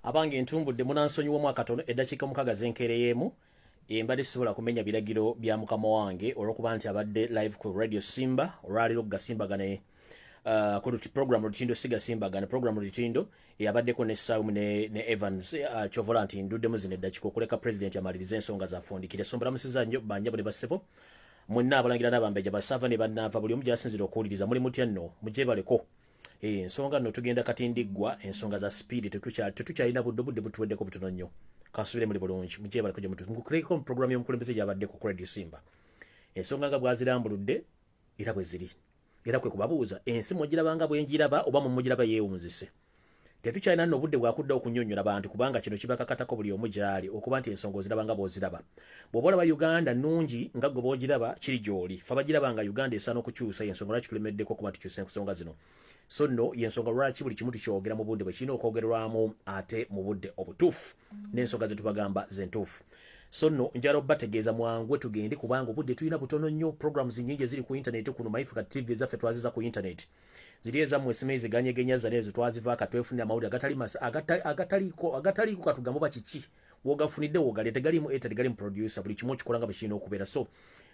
abange entumbudde munansonyiwa mwakatono eddakiika mukaga zenkereyemu mbadde sisobola kumenya biragiro bya mukama wange olw'okuba nti abadde live ku radio Simba olwaliro gasimbagane ku program Lutindo sigasimbagane program Lutindo yabaddeko ne Saum ne Evans chovola nti nduddemu zino eddakiika okuleka president amaliriza ensonga zafundikire sombala musiza nnyo banja bone basepo mwenna abalangira n'abambeja basava ne bannava buli omu gyasinzira okuwuliriza muli mutya nno mujebaleko ensonga nno tugenda katindiggwa ensonga za speed tetukyalina budde butuweddeko butono nnyo kasubire muli bulungi mujebaleko gye mutukuleko program y'omukulembeze gyabaddeko ku radio Simba ensonga nga bwazirambuludde era bwe ziri era kwe kubabuuza ensi mugirabanga bwenjiraba oba mumugiraba yeewunzise tetukyalina nno obudde bwakudda okunyonnyola abantu kubanga kino kibakakatako buli omu gyali okuba nti ensonga ozirabanga bw'oziraba bw'oba olaba Uganda nnungi nga gwe bw'ogiraba kiri gy'oli fe bagirabanga Uganda esaana okukyusa ensonga lwaki tulemeddeko kuba tukyusa ensonga zino so nno y'ensonga lwaki buli kimu tukyogera mu budde bwe kirina okwogerwamu ate mu budde obutuufu n'ensonga ze tubagamba zentuufu so nno njala obbategeeza mwangu tugende kubanga obudde tulina butono nnyo programs nnyingi eziri ku internet kuno maifuka TV zaffe twaziza ku internet ziri ezammwe esimezi ganyegenya zanezo twazivaaka twefunira amawulire agataliiko katugamba oba kiki wogafunidde wogale tegalimu eta tegalimu producer buli kimu okikola nga bwe kirina okubeera so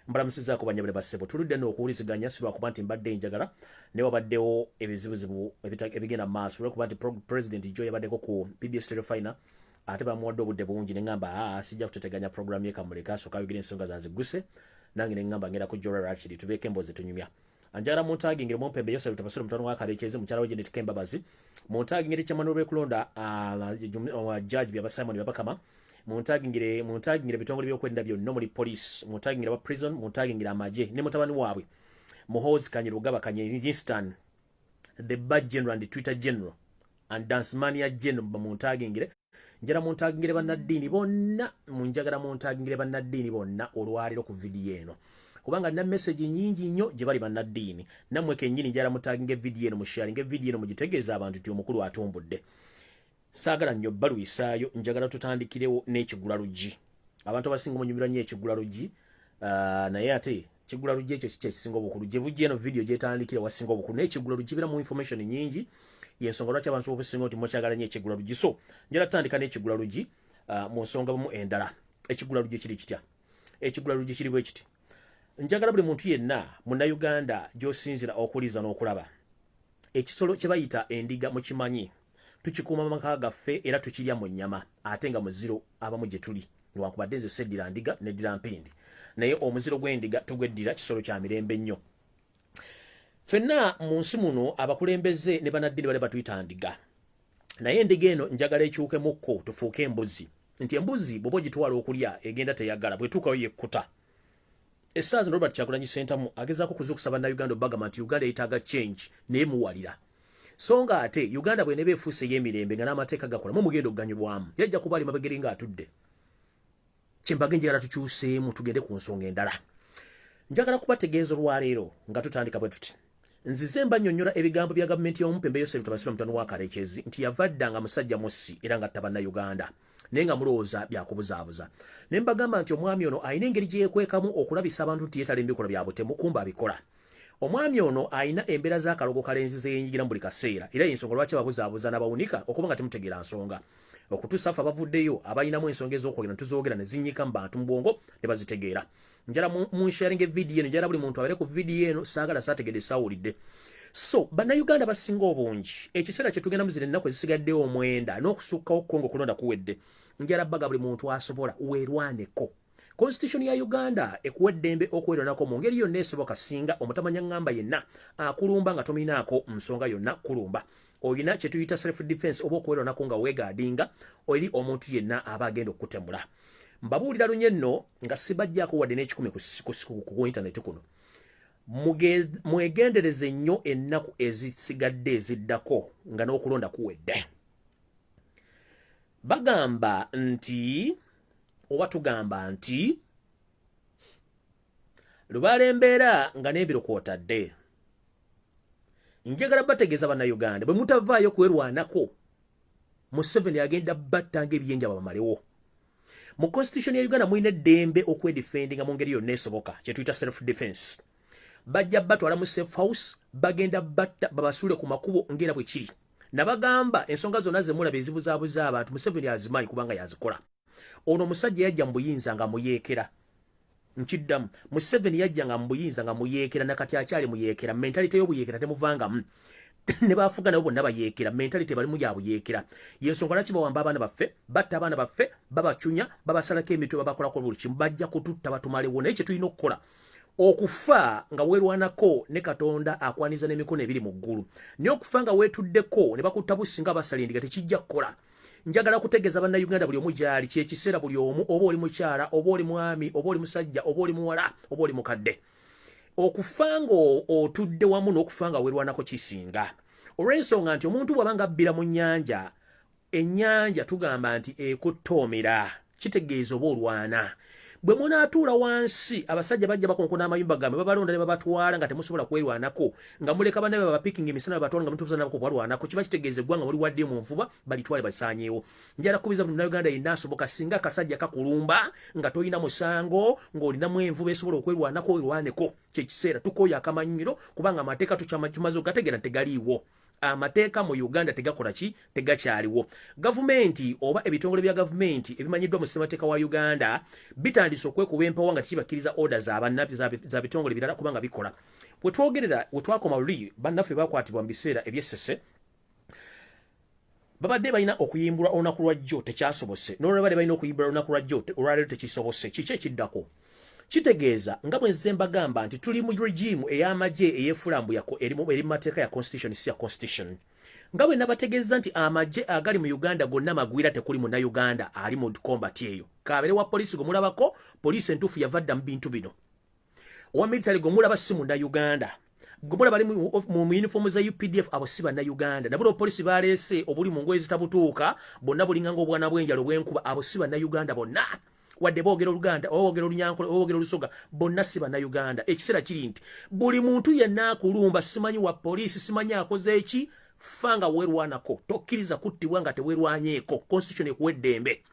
mbalamusizaako banyabule bassebo tuludde n'okuwuliziganya si lwakuba nti mbadde njagala ne wabaddewo ebizibuzibu ebigenda mu maaso olwekuba nti president jo yabaddeko ku BBS Stereo Final ate bamuwadde obudde bungi ne ngamba sijja kuteteganya program ye kamuleka asooka ayogera ensonga zaziguse nange ne ngamba ngenda kujjola rachidi tubeeko emboozi tunyumya anjala muntagingire mumpembe Yosef Tabasiro mutano wa Karekezi mukyala wajje netukemba bazi muntagingire kyamano lwekulonda judge bya Simon Babakama muntagingire bitongole byokwenda byonna muri police muntagingire ba prison muntagingire amaje ne mutabani waabwe Muhoozi Kanyirugaba Kanyistan the bad general and the Twitter general and dance mania general muntagingire njala muntagingire bannaddiini bonna munjagala muntagingire bannaddiini bonna olwaliro ku video eno kubanga na message nyingi nnyo gye bali bannaddiini nammwe kennyini njala muttaginge video eno musharinge video eno mugitegeeza abantu nti omukulu atumbudde saagala nnyo baluyisaayo njagala tutandikirewo n'ekigula luggi abantu abasinga munyumira nnyo ekigula luggi naye ate ekigula luggi ekyo kisinga obukulu gye bujja eno video gyetandikire wasinga obukulu n'ekigula luggi biramu information nyingi yensonga lwaki abantu obusinga nti mukyagala nnyo ekigula luggi so njala tutandika n'ekigula luggi mu nsonga bumu endala ekigula luggi kiri kitya ekigula luggi kiri bwe kiti njagala buli muntu yenna munnayuganda gy'osinzira okuliza n'okulaba ekisolo kye bayita endiga mukimanyi tukikuuma mu maka gaffe era tukirya mu nnyama ate nga muziro abamu gye tuli newankubadde nze seddira ndiga neddira mpindi naye omuziro gw'endiga tugweddira kisolo kya mirembe nnyo ffenna mu nsi muno abakulembeze ne bannaddiini bali batuyita ndiga naye endiga eno njagala ekyukemukko tufuuke embuzi nti embuzi bw'oba ogitwala okulya egenda teyagala bwetuukayo yekkuta essaazi Robert Kyagulanyi Ssentamu agezaako kuzuukusa bannayuganda obbagamba nti Uganda yeetaaga change naye muwalira so nga ate Uganda bw'eneba efuuse ey'emirembe nga n'amateeka gakola mu mugenda okuganyulwamu yajja kuba ali mabegeri ng'atudde kyembage njagala tukyuseemu tugende ku nsonga endala njagala kubategeeza olwaleero nga tutandika bwe tuti nzize mbannyonnyola ebigambo bya gavumenti y'omupembe Yosef Tabasiro mutano wa Karekezi nti yavadda nga musajja mussi era ng'atta bannayuganda naye nga mulowooza byakubuzaabuza ne mbagamba nti omwami ono alina engeri gye yeekwekamu okulabisa abantu nti yeetala ebikola bya butemu kumba abikola omwami ono alina embeera z'akalogo kalenzi zeenyigira mu buli kaseera era y'ensonga lwaki babuzaabuza n'abawunika okuba nga temutegeera nsonga okutuusa ffe abavuddeyo abalinamu ensonga ez'okwogera netuzoogera ne zinnyika mu bantu mu bwongo ne bazitegeera njala munsharinga evidiyo eno njala buli muntu abeere ku vidiyo eno saagala saategedde saawulidde so bannayuganda basinga obungi ekiseera kye tugenda muzira ennaku ezisigaddeyo omwenda n'okusukkawo Kongo kulonda kuwedde njala bbaga buli muntu asobola weerwaneko Constitution ya Uganda ekuwa eddembe okweronako mu ngeri yonna esoboka singa omutamanya ngamba yenna akulumba nga tominaako nsonga yonna kulumba oyina kye tuyita self defense oba okweronako nga weegaadinga eri omuntu yenna aba agenda okutemula mbabuulira lunye nno nga sibajjaako wadde n'ekikumi ku internet kuno mwegendereze nnyo ennaku ezisigadde eziddako nga n'okulonda kuwedde bagamba nti oba tugamba nti lubaala embeera nga n'ebiro kwotadde njagala bategeeza bannayuganda bwe mutavaayo kwerwanako Museveni agenda battanga ebyenjaba bamalewo mu constitution ya Uganda mulina eddembe okwedefendinga mu ngeri yonna esoboka kye tuyita self defense bajja batwala mu safe house bagenda batta babasule ku makubo ngera bwe kiri nabagamba ensonga zonna ze mulaba ezibuzaabuza abantu Museveni azimanyi kubanga yazikola. Ono musajja yajja mu buyinza nga muyeekera. Nkiddamu Museveni yajja nga mu buyinza nga muyeekera nakati akyali muyeekera. Mentalite y'obuyeekera temuvangamu. Ne bafuga nabo bonna bayeekera. Mentalite balimu ya buyeekera. Yensonga laki bawamba abaana baffe, batta abaana baffe, babacunya, babasalako emitwe, babakolako buli kimu, bajja kututta batumalewo. Naye kye tulina okukola okufa nga weerwanako ne Katonda akwaniza n'emikono ebiri mu ggulu. Naye okufa nga weetuddeko ne bakutta businga basalindiga tekijja kukola. Njagala kutegeeza bannayuganda buli omu gyali kyekiseera buli omu, oba oli mukyala, oba oli mwami, oba oli musajja, oba oli muwala, oba oli mukadde. Okufa nga otudde wamu n'okufa nga weerwanako kisinga. Olw'ensonga nti omuntu bw'abanga abbira mu nnyanja, ennyanja tugamba nti ekuttoomera, kitegeeza oba olwana. Bwe munaatuula wansi abasajja bajja bakonkona amayumba gamwe babalonda ne babatwala nga temusobola kwerwanako nga muleka bannabe babapikinga emisana babatwala nga mutubuza nabo kulwanako kiba kitegeeza eggwanga muli wadde mu nvuba balitwale basaanyeewo. Njala kubiza buli Munnayuganda yenna asoboka singa akasajja kakulumba nga toyina musango ng'olinamu envuba esobola okwerwanako olwaneko kyekiseera tukooya akamanyiro kubanga amateeka tumaze okugategeera tegaliiwo. Amateeka mu Uganda tegakola ki tegakyaliwo. Gavumenti oba ebitongole bya gavumenti ebimanyiddwa mu ssemateeka wa Uganda bitandise okwekuba empewo nga tekibakkiriza orders abannaffe za bitongole birala kubanga bikola. Bwe twogerera bwe twakoma luli bannaffe bakwatibwa mu biseera ebyessese babadde balina okuyimbulwa olunaku lwa jjo tekyasobose n'olwabadde balina okuyimbulwa olunaku lwa jjo olwaleero tekisobose. Kiki ekiddako? Kitegeeza nga bwe nze mbagamba nti tuli mu regime ey'amagye eyeefulambu eri mu mateeka ya constitution si ya constitution. Nga bwe nabategeeza nti amagye agali mu Uganda gonna magwira tekuli Munnayuganda ali mu combat eyo. Kaabere wa poliisi gomulabako, poliisi entuufu yavadda mu bintu bino. Owa military gomulaba si Munnayuganda. Gomulaba bali mu uniform za UPDF abo si Bannayuganda. Nabula poliisi baleese obuli mu ngoye zitabutuuka bonna bulinga ng'obwana bw'enjalo bw'enkuba abo si Bannayuganda bonna. Wadde boogera Oluganda, boogera Olunyankole, boogera Olusoga, bonna si Bannayuganda. Ekiseera kiri nti buli muntu yenna akulumba simanyi wa poliisi simanyi akoze eki fanga weerwanako. Tokkiriza kuttibwa nga teweerwanyeeko. Constitution ekuwa eddembe.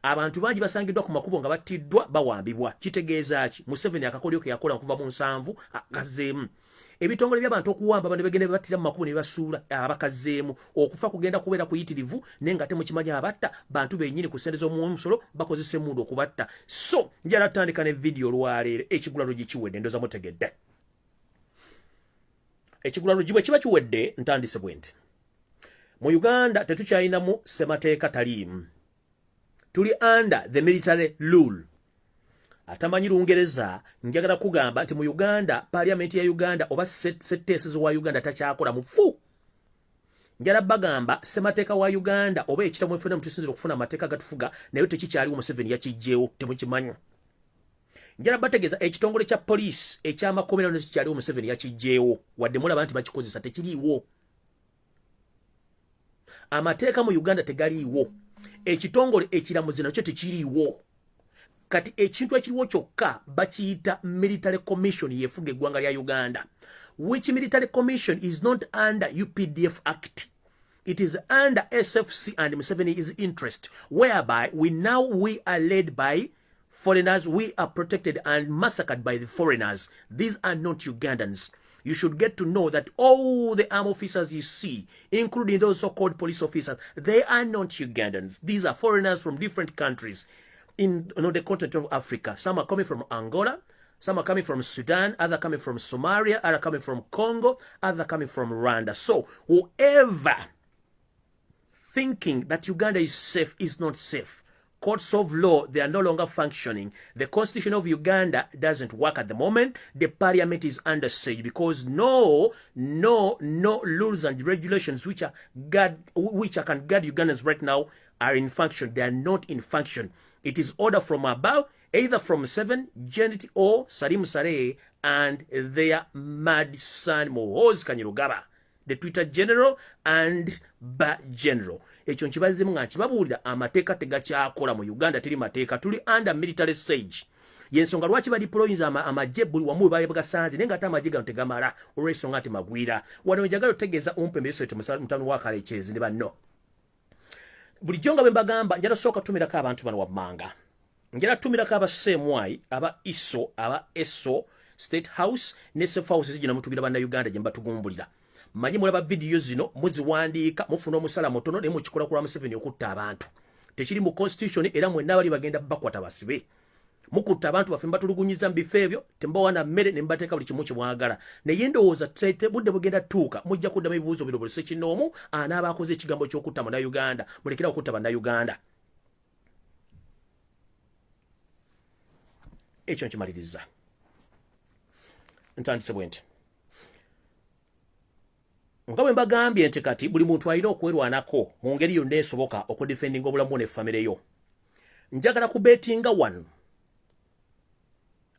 Abantu bangi basangiddwa ku makubo nga battiddwa bawambibwa. Kitegeeza ki? Museveni akakolyo ke yakola okuva mu 7 akazeemu. Ebitongole by'abantu okuwamba bane begende battira mu makubo ne basuula abakazeemu okufa kugenda kubeera kuyitirivu nenga temukimanyi abatta bantu bennyini ku ssente z'omusolo bakozesa emmundu okubatta. So njala tutandika ne video olwaleero ekigulalo gikiwedde ndoza mutegedde. Ekigulalo gibwe kiba kiwedde ntandise bwe nti mu Uganda tetukyalinamu ssemateeka taliimu. Tuli under the military rule. Atamanyi Lungereza njagala kugamba nti mu Uganda parliament ya Uganda oba setteesezo wa Uganda takyakola mufu. Njala bagamba ssemateeka wa Uganda oba ekitamu efuna mutusinzira okufuna amateeka gatufuga naye tekikyaliwo Museveni yakijjeewo temukimanyi. Njala bategeeza ekitongole kya police eky'amakomera nekikyaliwo Museveni yakijjeewo wadde mulaba nti bakikozesa tekiriiwo. Amateeka mu Uganda tegaliiwo. Ekitongole ekiramuzi nakyo tekiriiwo. Kati ekintu ekiriwo kyokka bakiyita military commission yefuga eggwanga lya Uganda. Which military commission is not under UPDF Act. It is under SFC and Museveni's interest, whereby we are led by foreigners, we are protected and massacred by the foreigners. These are not Ugandans. You should get to know that all the armed officers you see, including those so-called police officers, they are not Ugandans. These are foreigners from different countries in the continent of Africa. Some are coming from Angola, some are coming from Sudan, others coming from Somalia, others coming from Congo, others coming from Rwanda. So whoever thinking that Uganda is safe is not safe. Courts of law, they are no longer functioning. The constitution of Uganda doesn't work at the moment. The parliament is under siege because no rules and regulations which can guard Ugandans right now are in function. They are not in function. It is order from above, either from 7, Janet or Salim Saleh and their mad son Muhoozi Kainerugaba, the Twitter general and Ba general. Ekyo nkibazimu nga nkibabuulira amateeka tegakyakola mu Uganda teri mateeka tuli under military siege. Yensonga lwaki badiployinza amagye buli wamu bagasanze naye nga ate amagye gano tegamala olw'ensonga nti magwira. Wano njagala otegeeza omumpembeeso wetu mutano wa Kalekyezi ne banno. Bulijjo nga bwe mbagamba njala sooka tumirako abantu bano wammanga. Njala tumirako aba CMY, aba ISO, aba ESO, State House, ne Safe House zijina mutugira Bannayuganda gye mbatugumbulira. manyi mulaba video zino muziwandiika mufuna omusala mutono ne mukikola ku Museveni okutta abantu tekiri mu constitution era mwenna bali bagenda bakwata basibe mukutta abantu baffe mbatulugunyiza mu bifo ebyo tembawana mmere ne mbateeka buli kimu kye mwagala naye ndowooza budde bugenda tuuka mujja kuddamu ebibuuzo bino buli sekinoomu anaaba akoze ekigambo ky'okutta Bannayuganda mulekera okutta Bannayuganda ekyo nkimaliriza ntandise bwe nti nga bwe mbagambye nti kati buli muntu alina okwerwanako mu ngeri yonna esoboka okudefendinga obulamu ne famire yo njagala kubetinga wano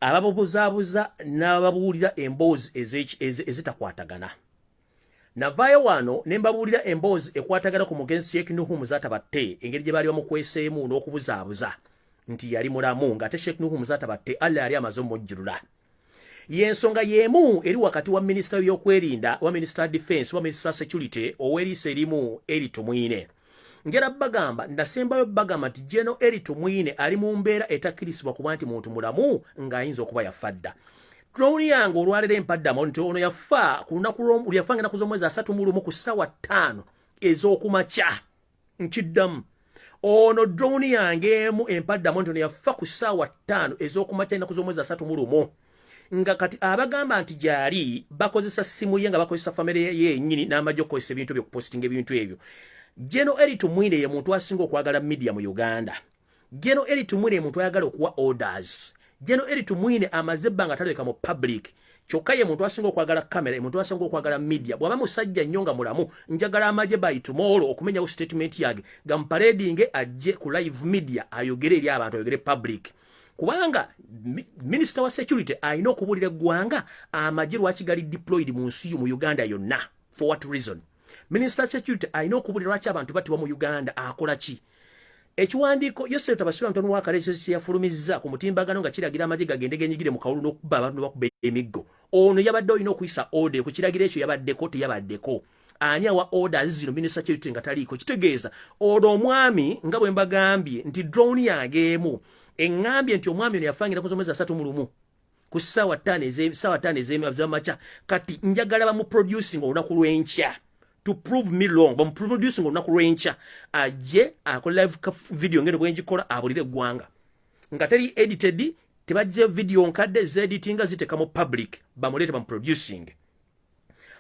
ababuzaabuza n'ababuulira emboozi ezitakwatagana navaayo wano ne mbabuulira emboozi ekwatagana ku mugenzi Sheikh Nuhu Muzata Batte engeri gye baali bamukweseemu n'okubuzaabuza nti yali mulamu ng'ate Sheikh Nuhu Muzata Batte alla yali amaze omujjulula yensonga yemu eri wakati wa minisita y'okwerinda wa minisita defense wa minisita security ow'eriisa erimu eritumwine ngera bagamba ndasembayo bagamba nti General Eritumwine ali mu mbeera etakkirisibwa kuba nti muntu mulamu ng'ayinza okuba yafadda drone yange olwalero empaddamu nti ono yafa ku lunaku lwafanga ennaku z'omwezi 31 ku ssaawa 5 ez'okumakya nkiddamu ono drone yange emu empaddamu nti ono yafa ku ssaawa 5 ez'okumakya ennaku z'omwezi 31 nga kati abagamba nti gyali bakozesa simu ye nga bakozesa famire ye yennyini n'amajja okukozesa ebintu byo kupostinga ebintu ebyo General Eritumwine ye muntu asinga okwagala media mu Uganda. General Eritumwine ye muntu ayagala okuwa orders. General Eritumwine amaze ebbanga taleka mu public. Kyokka ye muntu asinga okwagala kamera, ye muntu asinga okwagala media. Bw'aba musajja nnyo nga mulamu, njagala amaje by tomorrow okumenyawo statement yage gamparadinge ajje ku live media ayogere eri abantu ayogere public. Kubanga Minister wa Security alina okubuulira eggwanga amaje lwaki gali deployed mu nsi mu Uganda yonna. For what reason? Minister Security alina okubuulira lwaki abantu batibwa mu Uganda akola ki? Ekiwandiiko Yosef Tabasira mtono wa Kalesi yafulumizza ku mutimbagano nga kiragira amagye gagende genyigire mu kawulu n'okubba abantu bakuba emiggo. Ono yabadde olina okuyisa order ku kiragira ekyo yabaddeko teyabaddeko. Ani awa orders zino Minister Security nga taliiko kitegeeza olwo omwami nga bwe mbagambye nti drone yangeemu engambye nti omwami ono yafangira kuzomeza 3 mu lumu ku ssaawa 5 ez'amacha kati njagala bamu producing olunaku lw'enkya to prove me wrong bamu producing olunaku lw'enkya ajje akola live video ngeno bwenjikola abulire eggwanga nga teri edited tebajje video nkadde zeditinga ziteka mu public bamulete bamu producing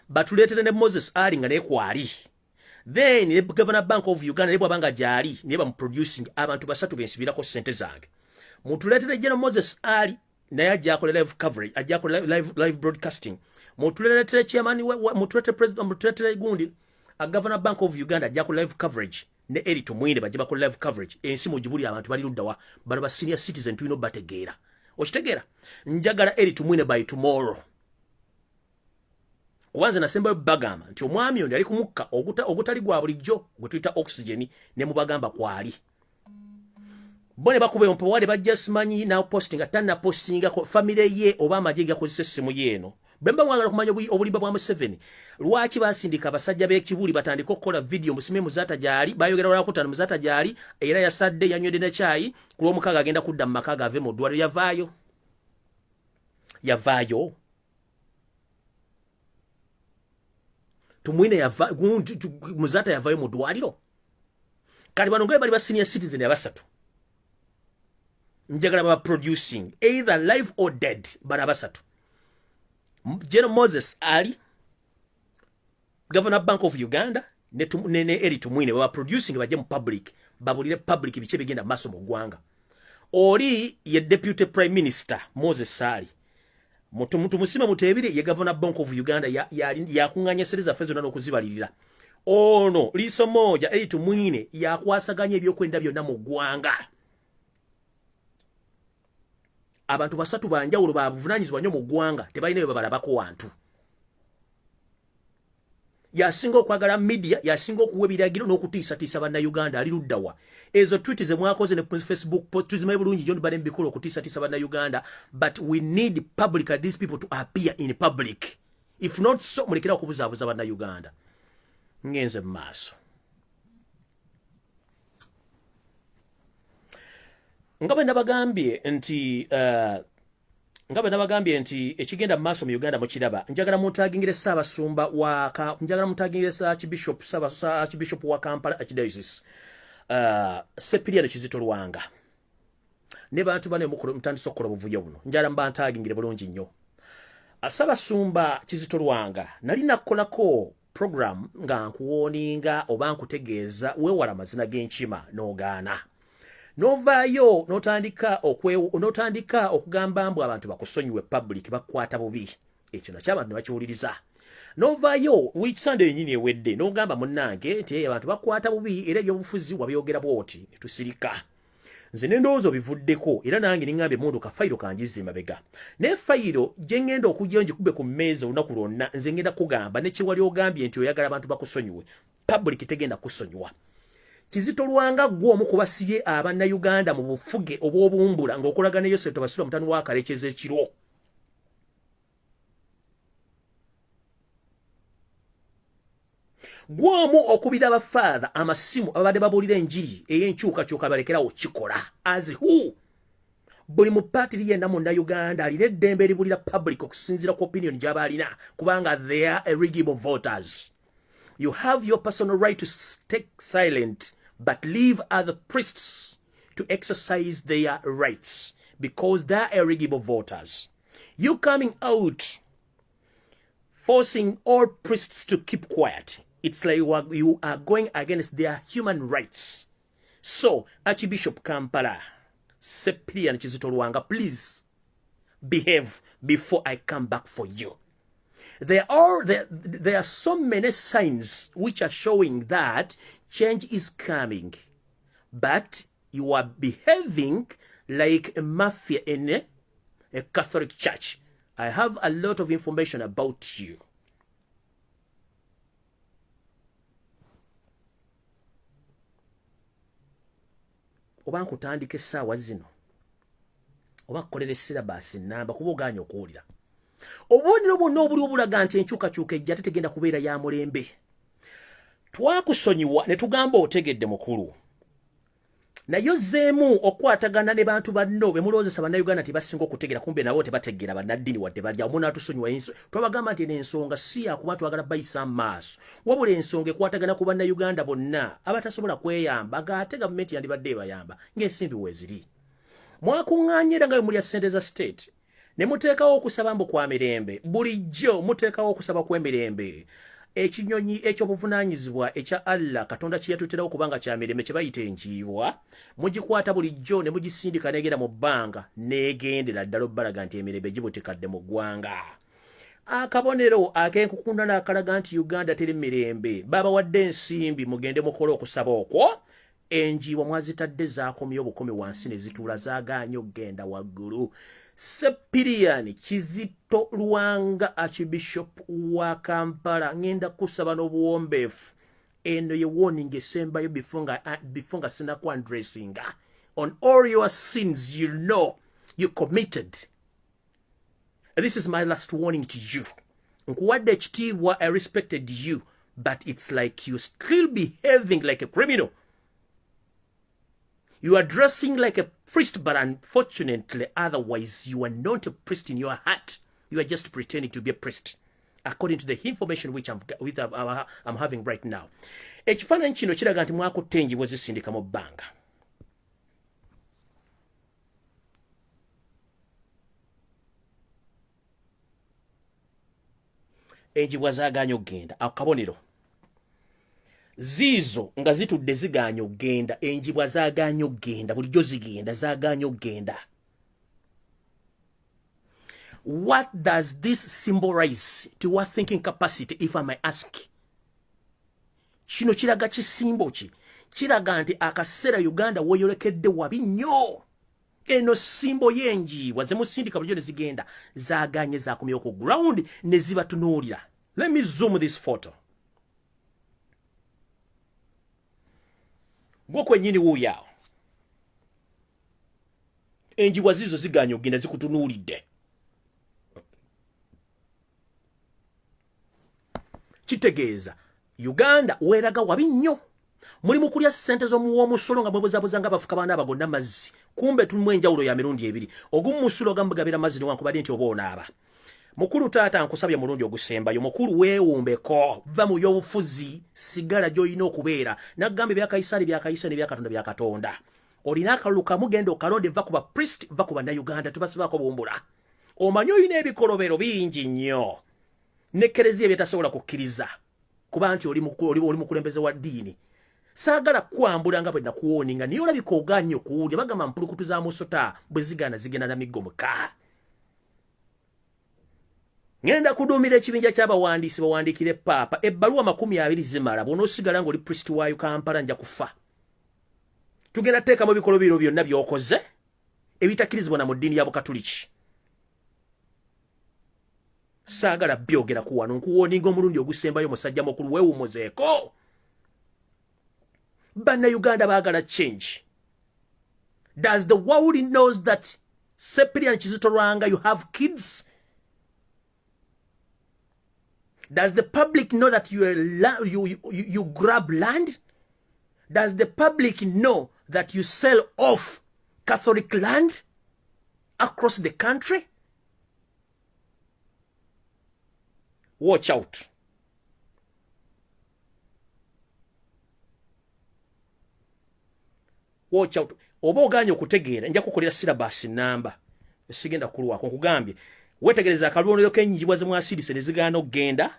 batuletere ne Moses Ali nga nekwali then the Governor Bank of Uganda ne bwabanga jali ne bamu producing abantu basatu bensibirako sente zange mutuletere General Moses Ali naye ajja akola live coverage ajja akola live broadcasting mutuletere chairman mutuletere president mutuletere gundi a Governor Bank of Uganda ajja akola live coverage ne Eritumwine bajja bakola live coverage ensi mujibuli abantu bali luddawa bano ba senior citizen tulino bategeera okitegeera njagala Eritumwine by tomorrow kubanza nasemba bagamba nti omwami ono yali kumukka ogutali gwa bulijjo gwe tuyita oxygen ne mubagamba kwali bone bakube ompo wale bajja simanyi na posting atana postinga ko family ye oba amaje gakozesa simu yeno bemba mwagala kumanya obulimba bwa Museveni lwaki basindika abasajja b'ekibuli batandika okukola video musime Muzata gyali bayogera wala kutana Muzata gyali era yasadde yanywede ne chai kulo mukaga agenda kudda mu makaga ave mu ddwaliro yavaayo Tumwine Muzata yavaayo mu ddwaliro kali bano ngwe bali ba senior citizen abasatu njagala baba producing either live or dead barabasatu General Moses Ali Governor Bank of Uganda ne Eritumwine baba producing baje mu public babulire public biche bigenda maso mu gwanga oli ye Deputy Prime Minister Moses Ali mutu musima mutebire ye Governor Bank of Uganda yakunganya seriza fezo nano kuzibalirira ono liso moja Eritumwine yakwasaganya ebyokwenda byonna mu gwanga abantu basatu banjawulo babuvunanyizibwa nnyo mu ggwanga tebalinayo babalabako wantu yasinga okwagala media yasinga okuwa ebiragiro n'okutiisatiisa bannayuganda ali luddawa ezo tweet ze mwakoze ne Facebook post tuzimaye bulungi John Bale mbikolo okutiisatiisa bannayuganda but we need public these people to appear in public if not so mulekera okubuzaabuza bannayuganda ngenze mu maaso nga bwe nabagambye nti ngabe nabagambye nti ekigenda maaso mu Uganda mukiraba njagala muntagingire Ssaabasumba wa njagala muntagingire Archbishop wa Kampala Archdiocese Cyprian Kizito Lwanga ne bantu bane mutandise okukola obuvuyo buno njala mbantagingire bulungi nnyo Ssaabasumba Kizito Lwanga nali nakolako program nga nkuwoninga oba nkutegeeza weewala amazina g'enkima n'ogaana novaayo notandika okugamba mbu abantu bakusonyiwe public bakwata bubi ekyo nakyo abantu ne bakiwuliriza novaayo week Sunday yennyini ewedde n'ogamba munnange nti abantu bakwata bubi era ebyobufuzi wabyogera bwoti ne tusirika nze n'endowooza bivuddeko era nange niŋŋambye mundu ka fayiro kanjizza emabega naye fayiro gye ŋŋenda okujja ngikube ku mmeeza olunaku lwonna nze ŋŋenda kugamba ne kyewali ogambye nti oyagala abantu bakusonyiwe public tegenda kusonyiwa Kizito Lwanga gwe omu ku basibye Abannayuganda mu bufuge obw'obuwumbula ng'okulaga ne Yosefu Basirwa mutani wa Kalekeza ekiro. Gwe omu okubira abafaatha amasimu ababadde babuulira enjiri ey'enkyukakyuka balekerawo kikola. As who? Buli mu paati yenna mu Uganda alina eddembe eribulira public okusinziira ku opinion gy'aba alina kubanga they are eligible voters. You have your personal right to stay silent, but leave other priests to exercise their rights because they are eligible voters. You coming out forcing all priests to keep quiet. It's like you are going against their human rights. So, Archbishop Kampala, Cyprian Kizito Lwanga, please behave before I come back for you. There are so many signs which are showing that change is coming, but you are behaving like a mafia in a Catholic church. I have a lot of information about you. Oba nkutandika essaawa zino oba kukolera syllabus nnamba kuba ogaanye okuwulira. Obubonero bwonna obuli obulaga nti enkyukakyuka ejja tetegenda kubeera ya mulembe. Twakusonyiwa ne tugamba otegedde mukulu. Naye ozzeemu okwatagana ne bantu banno be mulowoozesa Bannayuganda nti basinga okutegera kumbe nabo tebategeera bannaddiini wadde balya omu n'atusonyiwa twabagamba nti n'ensonga si yakuba twagala bayisa mu maaso wabula ensonga ekwatagana ku Bannayuganda bonna abatasobola kweyamba ng'ate gavumenti yandibadde ebayamba ng'ensimbi weeziri. Mwakuŋŋaanye era nga bwe mulya ssente za state ne muteekawo okusaba mbu kwa mirembe bulijjo muteekawo okusaba kw'emirembe ekinyonyi ekyobuvunaanyizibwa ekya Allah Katonda kye yatuteerawo kubanga kya mirembe kye bayita enjiibwa mugikwata bulijjo ne mugisindika negenda mu bbanga neegendera ddala obbalaga nti emirembe gibutikadde mu ggwanga. Akabonero ak'enkukunda n'akalaga nti Uganda teri mirembe babawadde ensimbi mugende mukole okusaba okwo enjiibwa mwazitadde zaakomye obukomi wansi ne zituula zaagaanye okgenda waggulu. Cyprian Kizito Lwanga Archbishop wa Kampala ngenda kusaba n'obuwombeefu eno ye warning esembayo before nga sinaku undressinga on all your sins you know you committed. This is my last warning to you. Nkuwadde ekitiibwa I respected you but it's like you still behaving like a criminal. You are dressing like a priest, but unfortunately, otherwise, you are not a priest in your heart. You are just pretending to be a priest, according to the information which I'm having right now. Ekifaananyi kino kiraga nti mwakutte enjibwa zisindika mu bbanga. Enjibwa zaagaanye okgenda. Akabonero. Zizo nga zitudde zigaanye okgenda enjibwa zaagaanye okgenda bulijjo zigenda zaagaanye okgenda. What does this symbolize to our thinking capacity if I may ask? Kino kiraga kisimbo ki? Kiraga nti akaseera Uganda weeyolekedde wabi nnyo. Eno simbo y'enjiibwa ze musindika bulijjo ne zigenda zaagaanye zaakomyewo ku ground ne zibatunuulira. Let me zoom this photo. Gwe kwennyini wuuyaawo. Enjibwa zizo zigaanye okgenda zikutunuulidde. Kitegeeza Uganda weeraga wabi nnyo Muri mukulya sente zo muwo musolo nga mwebuzabuza nga bafuka bana abagonna mazzi. Kumbe tulimu enjawulo ya mirundi ebiri. Ogumu musulo gambugabira mazzi ne wankubadde nti oba onaaba. Mukulu taata nkusabye mulungi ogusembayo. Mukulu weewumbeko. Va mu by'obufuzi sigala gy'olina okubeera. Naggambe bya Kaisari bya Kaisari bya Katonda bya Katonda. Olina akalulu kamu genda okalonde va ku ba priest va ku bannayuganda tubasibako bumbula. Omanyi olina ebikolobero bingi nnyo. Ne Kereziya byetasobola kukkiriza. Kuba nti oli mukulembeze wa ddiini. Saagala kwambula nga bwe nakuwoninga niyo olabika oganye okuwulya bagamba mpulukutu za musota bwe zigana zigenda na miggo muka. Ngenda kuduumira ekibinja ky'abawandiisi bawandiikire Paapa ebbaluwa 20 zimala bw'onoosigala ng'oli priest waayo Kampala nja kufa. Tugenda teekamu ebikolobero byonna by'okoze ebitakkirizibwa na mu ddiini ya Bukatuliki. Saagala byogera ku wano nkuwoninga omulundi ogusembayo musajja mukulu weewumuzeeko. Bannayuganda baagala change. Does the world knows that Cyprian Kizito Lwanga you have kids? Does the public know that you grab land? Does the public know that you sell off Catholic land across the country? Watch out. Watch out. Oba oganye okutegeera nja kukolera syllabus namba. Sigenda kulwako nkugambye. Wetegereza akalwonero k'ennyingi mu asirise ne zigana okgenda.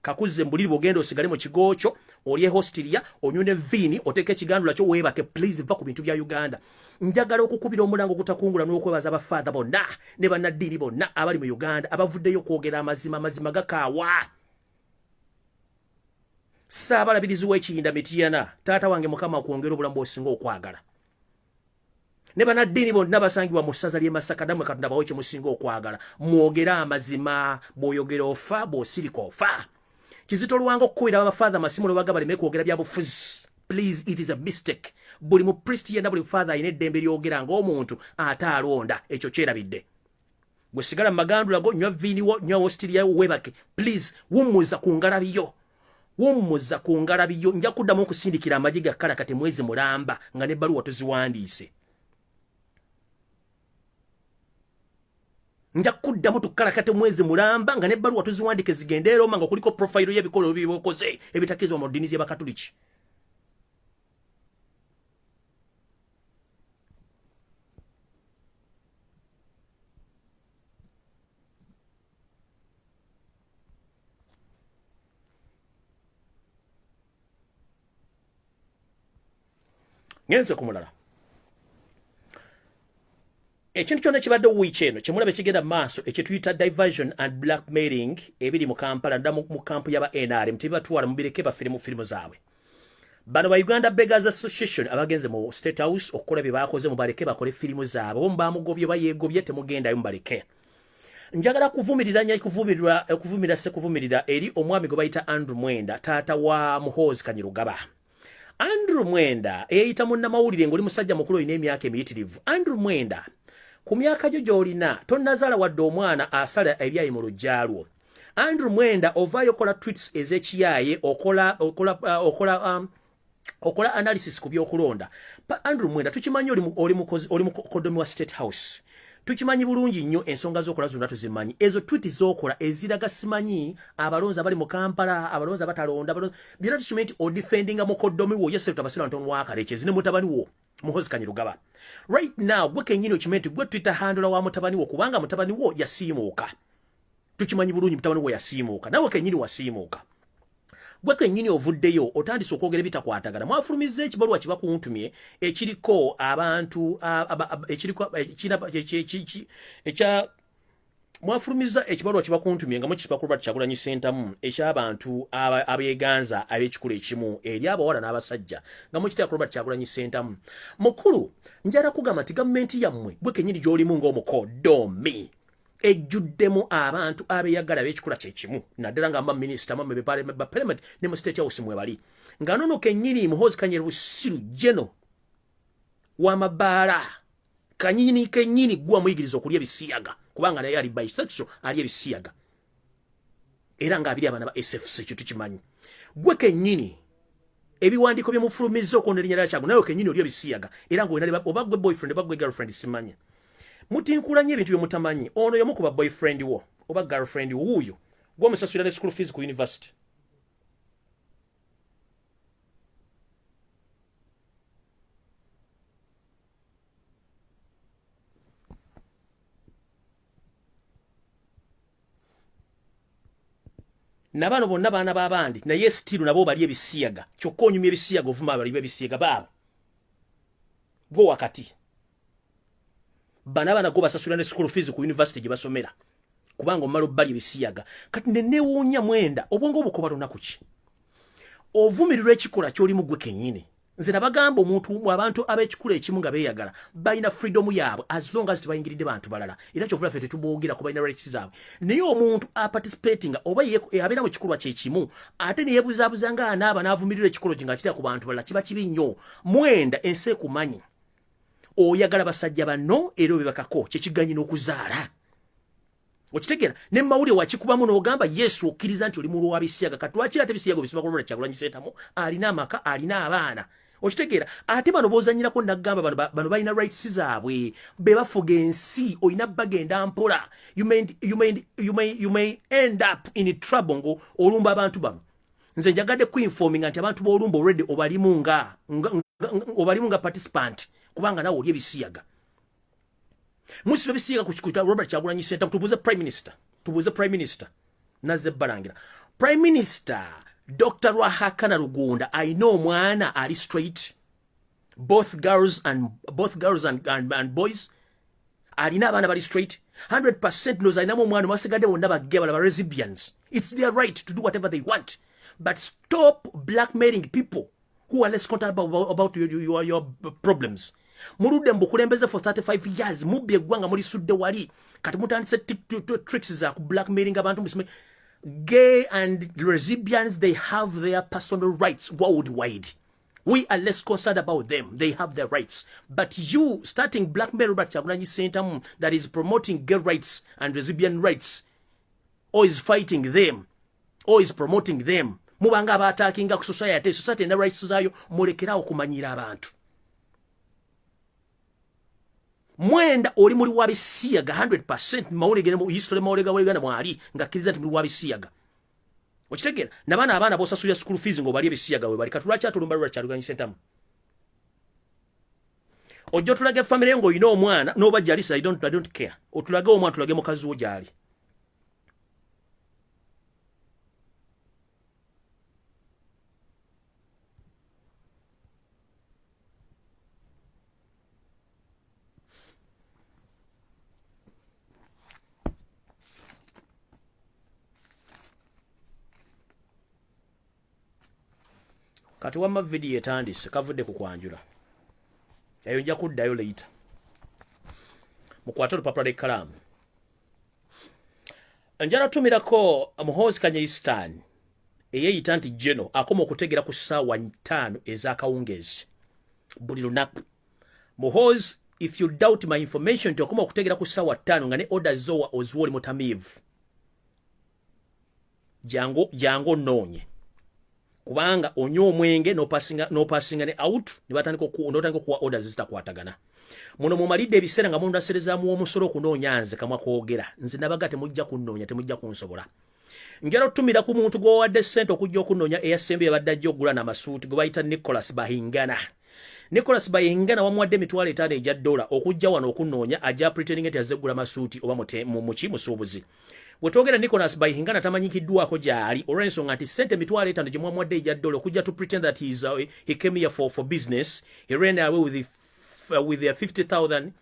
Kakuze mbuliri bogenda osigale mu kigo kyo, olye hostilia, onyune vini, oteke ekigandula kyo weebake please va ku bintu bya Uganda. Njagala okukubira omulango gutakungula n'okwebaza abafaatha bonna ne bannaddiini bonna abali mu Uganda abavuddeyo kwogera amazima gakaawa. Saabalabirizi w'ekiyinda Mityana, taata wange Mukama okwongera obulamu bw'osinga okwagala. Ne bannaddiini bonna basangibwa mu ssaza ly'e Masaka nammwe Katonda bawe kye musinga okwagala. Mwogera amazima, bw'oyogera ofa, bw'osirika ofa. Kizito Lwanga okukubira abafaatha amasimu ne bagamba baleme kwogera bya bufuzi. Please, it is a mistake. Buli mu priest yenna buli father ayina eddembe lyogera ng'omuntu ate alonda. Ekyo kyerabidde. Gwe sigala mu magandula go, nywa viini wo, nywa hostilia wo weebake. Please, wummuza ku ngalabiyo. Wummuza ku ngalabiyo. Nja kuddamu okusindikira amagi ga Kalakati mwezi mulamba nga n'ebbaluwa tuziwandiise. Nja kuddamu tukalakate mwezi mulamba nga n'ebbaluwa tuziwandike zigende Roma nga kuliko profile y'ebikolwa by'okoze ebitakkirizibwa mu ddiini z'Abakatuliki. Ngenze ku mulala. Ekintu kyonna kibadde wiiki eno kyemulaba kigenda maaso ekyetuyita diversion and blackmailing ebiri mu Kampala nda mu kampu y'aba NRM tebibatwala mubireke bafirimu firimu zaabwe. Bano ba Uganda Beggars Association abagenze mu State House okukola bye baakoze mubaleke bakole firimu zaabwe. Bo mbamugobye bayeegobye temugendayo mubaleke. Njagala kuvumirira eri omwami gwe bayita Andrew Mwenda taata wa Muhoozi Kanyirugaba. Andrew Mwenda eyayita munnamawulire ng'oli musajja mukulu olina emyaka emiyitirivu. Andrew Mwenda ku myaka gyo gy'olina tonnazaala wadde omwana asala ebyayi mu lujjaalwo. Andrew Mwenda ovaayo okola tweets ez'ekiyaaye okola analysis ku by'okulonda. Andrew Mwenda tukimanyi oli mukodomi wa State House. Tukimanyi bulungi nnyo ensonga z'okola zonna tuzimanyi. Ezo tweet z'okola eziraga simanyi abalonzi abali mu Kampala, abalonzi abatalonda, byonna tukimanyi nti odefendinga mukodomi wo Yosef Tabasira Ntono Wakalekezi ne mutabani wo Muhoozi Kanyirugaba. Right now gwe kennyini okimanyi nti gwe Twitter handle wa mutabani wo kubanga mutabani wo yasiimuuka. Tukimanyi bulungi mutabani wo yasiimuuka. Nawe kennyini wasiimuuka. Gwe kennyini ovuddeyo otandise okwogera ebitakwatagana. Mwafulumizza ekibaluwa kibakuntumye ekiriko abantu mwafulumizza ekibaluwa kibakuntumye nga mukisipakulwa Kyagulanyi Ssentamu eky'abantu abeeganza ab'ekikula ekimu eri abawala n'abasajja nga mukiteekakulwa Kyagulanyi Ssentamu. Mukulu njala kugamba nti gavumenti yammwe gwe kennyini gy'olimu ng'omukodomi ejjuddemu abantu abeeyagala b'ekikula kyekimu naddala nga minisita mamme ba parliament ne mu State House mwe bali nga nono kennyini Muhoozi Kanyirugaba Jeno w'amabaala kanyini kennyini gwa muyigiriza okulya ebisiyaga kubanga naye ali bisexual ali ebisiyaga era nga abiri abana ba SFC kyo tukimanyi. Gwe kennyini ebiwandiiko byemufulumiza okwonolinnya kyago naye kenyini oli ebisiyaga era ng'olina oba gwe boyfriend oba gwe girlfriend simanya mutinkulanye ebintu byemutamanyi ono y'omu ku ba boyfriend wo oba girlfriend wo wuuyo gw'omusasulira ne school fees ku university nabano bonna baana b'abandi naye still nabo bali ebisiyaga kyokka onyumya ebisiyaga ovuma bali ebisiyaga baabo bo wakati bana go basasula ne school fees ku university gye basomera kubanga omala obbali ebisiyaga kati nenewuunya mwenda obwongo obukoba lunaku ki ovumirirwa ekikola ky'olimu gwe kennyini nze nabagamba abantu ab'ekikula ekimu nga beeyagala balina freedom yaabwe as long as tebayingiridde bantu balala era kyovula ffe tetuboogera ku balina rights zaabwe naye omuntu aparticipating oba abeera mu kikolwa kyekimu ate neyeebuzaabuza nga anaaba n'avumirira ekikolo kye nga kitera ku bantu balala kiba kibi nnyo mwenda ensi ekumanyi oyagala basajja banno era obibakako kyekiganyi n'okuzaala okitegeera ne mawulire wakikubamu n'ogamba yesu okkiriza nti oli mulwa wa bisiyaga katwakira ate bisiyaga bisima kulobera Kyagulanyi Ssentamu alina amaka alina abaana okitegeera ate bano bozanyirako nagamba bano balina rights zaabwe be bafuga ensi olina bagenda mpola you may end up in trouble ngo olumba abantu bano nze njagadde kuinforming nti abantu b'olumba already obalimu nga participant kubanga nawe oli ebisiyaga musibe bisiyaga ku kikuta Robert Kyagulanyi Ssentamu tubuuze prime minister nazze balangira prime minister Dr. Rwahakana Rugunda I know mwana ali straight both girls and boys alina abaana bali straight 100% knows alinamu omwana mwasigadde bonna bagge bala ba lesbians it's their right to do whatever they want but stop blackmailing people who are less concerned about your problems muludde mbukulembeze for 35 years mubye eggwanga muli sudde wali kati mutandise tricks za ku blackmailing abantu musime gay and lesbians they have their personal rights worldwide we are less concerned about them they have their rights but you starting blackmail Robert Kyagulanyi Ssentamu that is promoting gay rights and lesbian rights or is fighting them or is promoting them mubanga abataakinga ku society na rights zayo mulekerawo kumanyira abantu mwenda oli muli wabisiyaga 100% mawulegere mu history mawulega waligana mwali ngakkiriza nti muli wabisiyaga okitegeera nabana abaana bosasulira school fees ngo bali ebisiyaga we bali katulaki atulumba lwa Kyagulanyi Ssentamu ojjo tulage family ngo ino omwana noba jalisa I don't care otulage omwana tulage mukazi wo jali kati wamma video etandise kavudde ku kwanjula eyo nja kuddayo later mukwata olupapula lw'ekkalaamu njala tumirako muhoozi Kanyistan eyeeyita nti Geno akoma okutegera ku ssaawa 5 ez'akawungeezi buli lunaku muhoozi if you doubt my information nti okoma okutegera ku ssaawa 5 nga ne order zowa oziwa oli mutamiivu jango nnoonye kubanga onywa omwenge no passing ne out nibatandika okuwa orders zitakwatagana muno mumalidde ebiseera nga mundu aserezaamu omusolo okunoonya nze kamwa kwogera nze nabaga temujja kunnoonya temujja kunsobola njala otumira ku muntu gwowadde ssente okujja okunoonya eyasembe yabadde ajja okugula n'amasuuti gwe bayita Nicholas Bahingana wamuwadde emitwalo 5 ejja $, okujja wano okunoonya ajja pretending nti azze kugula masuuti oba musuubuzi wetwogera Nicholas Bahingana tamanyikiddwako gyali olw'ensonga nti ssente emitwalo 5 gye mwamuwadde ejja $, okujja to pretend that he came here for business. He ran away with the 50,000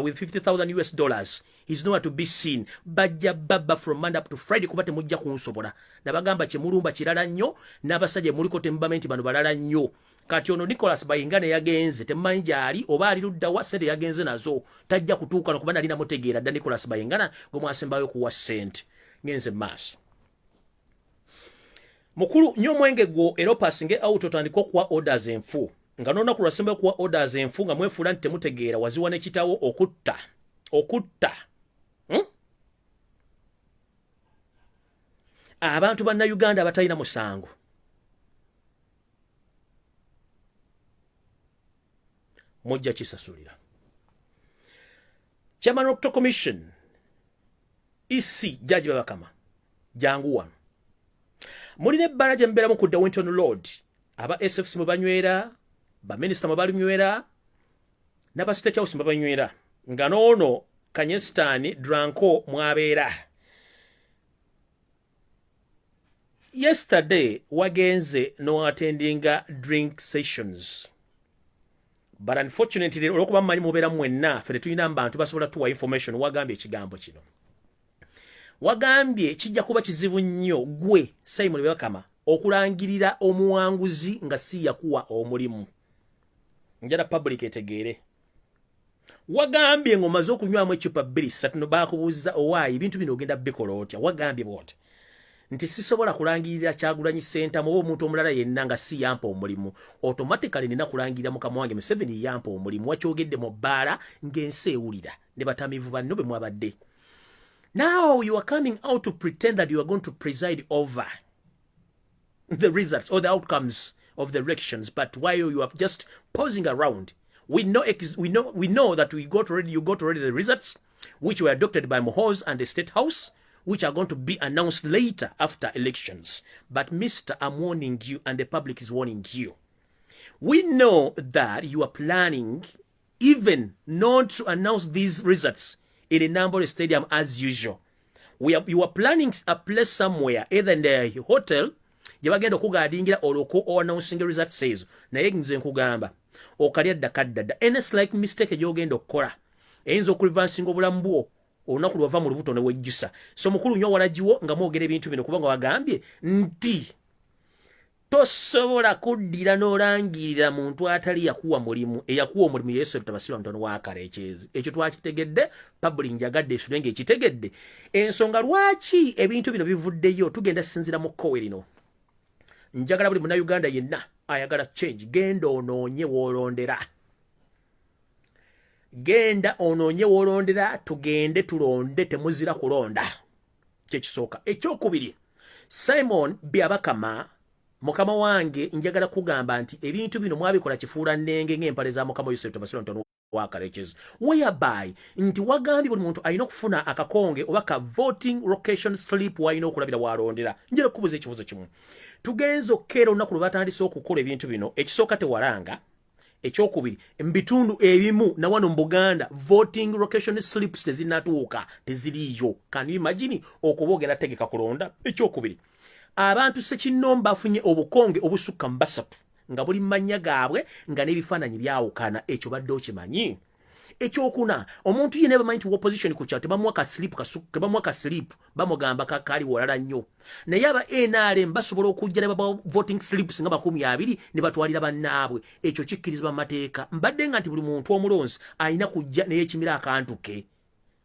with $50,000. He's nowhere to be seen. Bajja baba from Monday up to Friday kuba temujja kunsobola. Nabagamba kyemulumba kirala nnyo n'abasajja muliko tembamenti bano balala nnyo. Kati ono Nicholas Bahingana yagenze temanyi gyali oba ali ludda wa ssente yagenze nazo tajja kutuuka no kuba nalina mutegeera dda Nicholas Bahingana gwe mwasembayo kuwa ssente ngenze maaso mukulu nnyo mwenge gwo era opasinge out otandika okuwa orders enfu nga n'olunaku lwasembayo kuwa orders enfu nga mwefuula nti temutegeera waziwa n'ekitawo okutta abantu banna Uganda abatalina musango mujja kisasulira. Chairman Electoral Commission EC Judge Babakama jangu wano. Mulina ebbala gye mbeeramu ku Winton Road. Aba SFC mubanywera, ba minister mubanywera, n'aba State House mubanywera. Nga noono Kanyestani Dranko mwabeera. Yesterday wagenze no attending drink sessions. But unfortunately olwokuba mmanyi mubeera mwenna ffe tetulina abantu basobola tuwa information wagambye ekigambo kino. Wagambye kijja kuba kizibu nnyo gwe Simon Babakama okulangirira omuwanguzi nga si yakuwa omulimu. Njala public etegeere. Wagambye ng'omaze okunywamu ecupa bbiri ssatu no baakubuuza owaayi ebintu bino ogenda bikola otya. Wagambye bw'oti nti sisobola kulangirira Kyagulanyi Center mu omuntu omulala yenna nga si yampa omulimu. Automatically nina kulangirira mukama wange Museveni yampa omulimu. Wakyogedde mu bbaala ng'ensi ewulira ne batamiivu banno be mwabadde. Now you are coming out to pretend that you are going to preside over the results or the outcomes of the elections, but while you are just posing around, we know that you got already the results, which were adopted by Mohoz and the State House, which are going to be announced later after elections. But Mr. I'm warning you, and the public is warning you. We know that you are planning even not to announce these results in a Namboole Stadium as usual. You are planning a place somewhere, either in the hotel, yabagenda okugadingira or announcing the result says. Naye nze nkugamba okalya ddakaddada. Any slight mistake gy'ogenda okukola eyinza okulivansinga obulamu bwo olunaku lwava mu lubuto ne wejjusa. So mukulu nnyo walagiwo nga mwogera ebintu bino kubanga wagambye nti tosobola kuddira n'olangirira muntu atali yakuwa mulimu. Eyakuwa omulimu Yesu tabasirwa mutono wa Kalekyezi. Ekyo twakitegedde, public njagadde esule ng'ekitegedde. Ensonga lwaki ebintu bino bivuddeyo tugenda sinzira mu kkowe lino. Njagala buli Munnayuganda yenna ayagala change. Genda onoonye w'olondera. Genda onoonye w'olondera, tugende tulonde temuzira kulonda. Kyekisooka. Ekyokubiri, Simon Babakama mukama wange njagala kugamba nti ebintu bino mwabikola kifuula nnenge ng'empale za mukama Yosef Tabasirwa Ntono wa Kalekyezi. Whereby nti wagambye buli muntu alina okufuna akakonge oba ka voting location slip w'alina okulabira w'alondera. Njala kubuza ekibuzo kimu. Tugenze okkeera olunaku lwe batandise okukola ebintu bino. Ekisooka tewalanga. Ekyokubiri, mbitundu ebimu na wano mu Buganda voting location slips tezinatuuka, teziriyo. Can you imagine okuba ogenda tegeka kulonda? Ekyokubiri, abantu Ssekinnomba afunye obukonge obusukka mu basatu nga buli mannya gaabwe nga n'ebifaananyi byawukana. Ekyo badde okimanyi. Ekyokuna, omuntu yenna bamanyi nti opposition ku kyalo tebamuwa ka slip bamugamba kakali walala nnyo. Naye aba NRM basobola okujja ne baba voting slips nga 20 ne batwalira bannaabwe. Ekyo kikkirizibwa mu mateeka. Mbadde nga nti buli muntu omulonzi alina kujja n'ekimira akantu ke.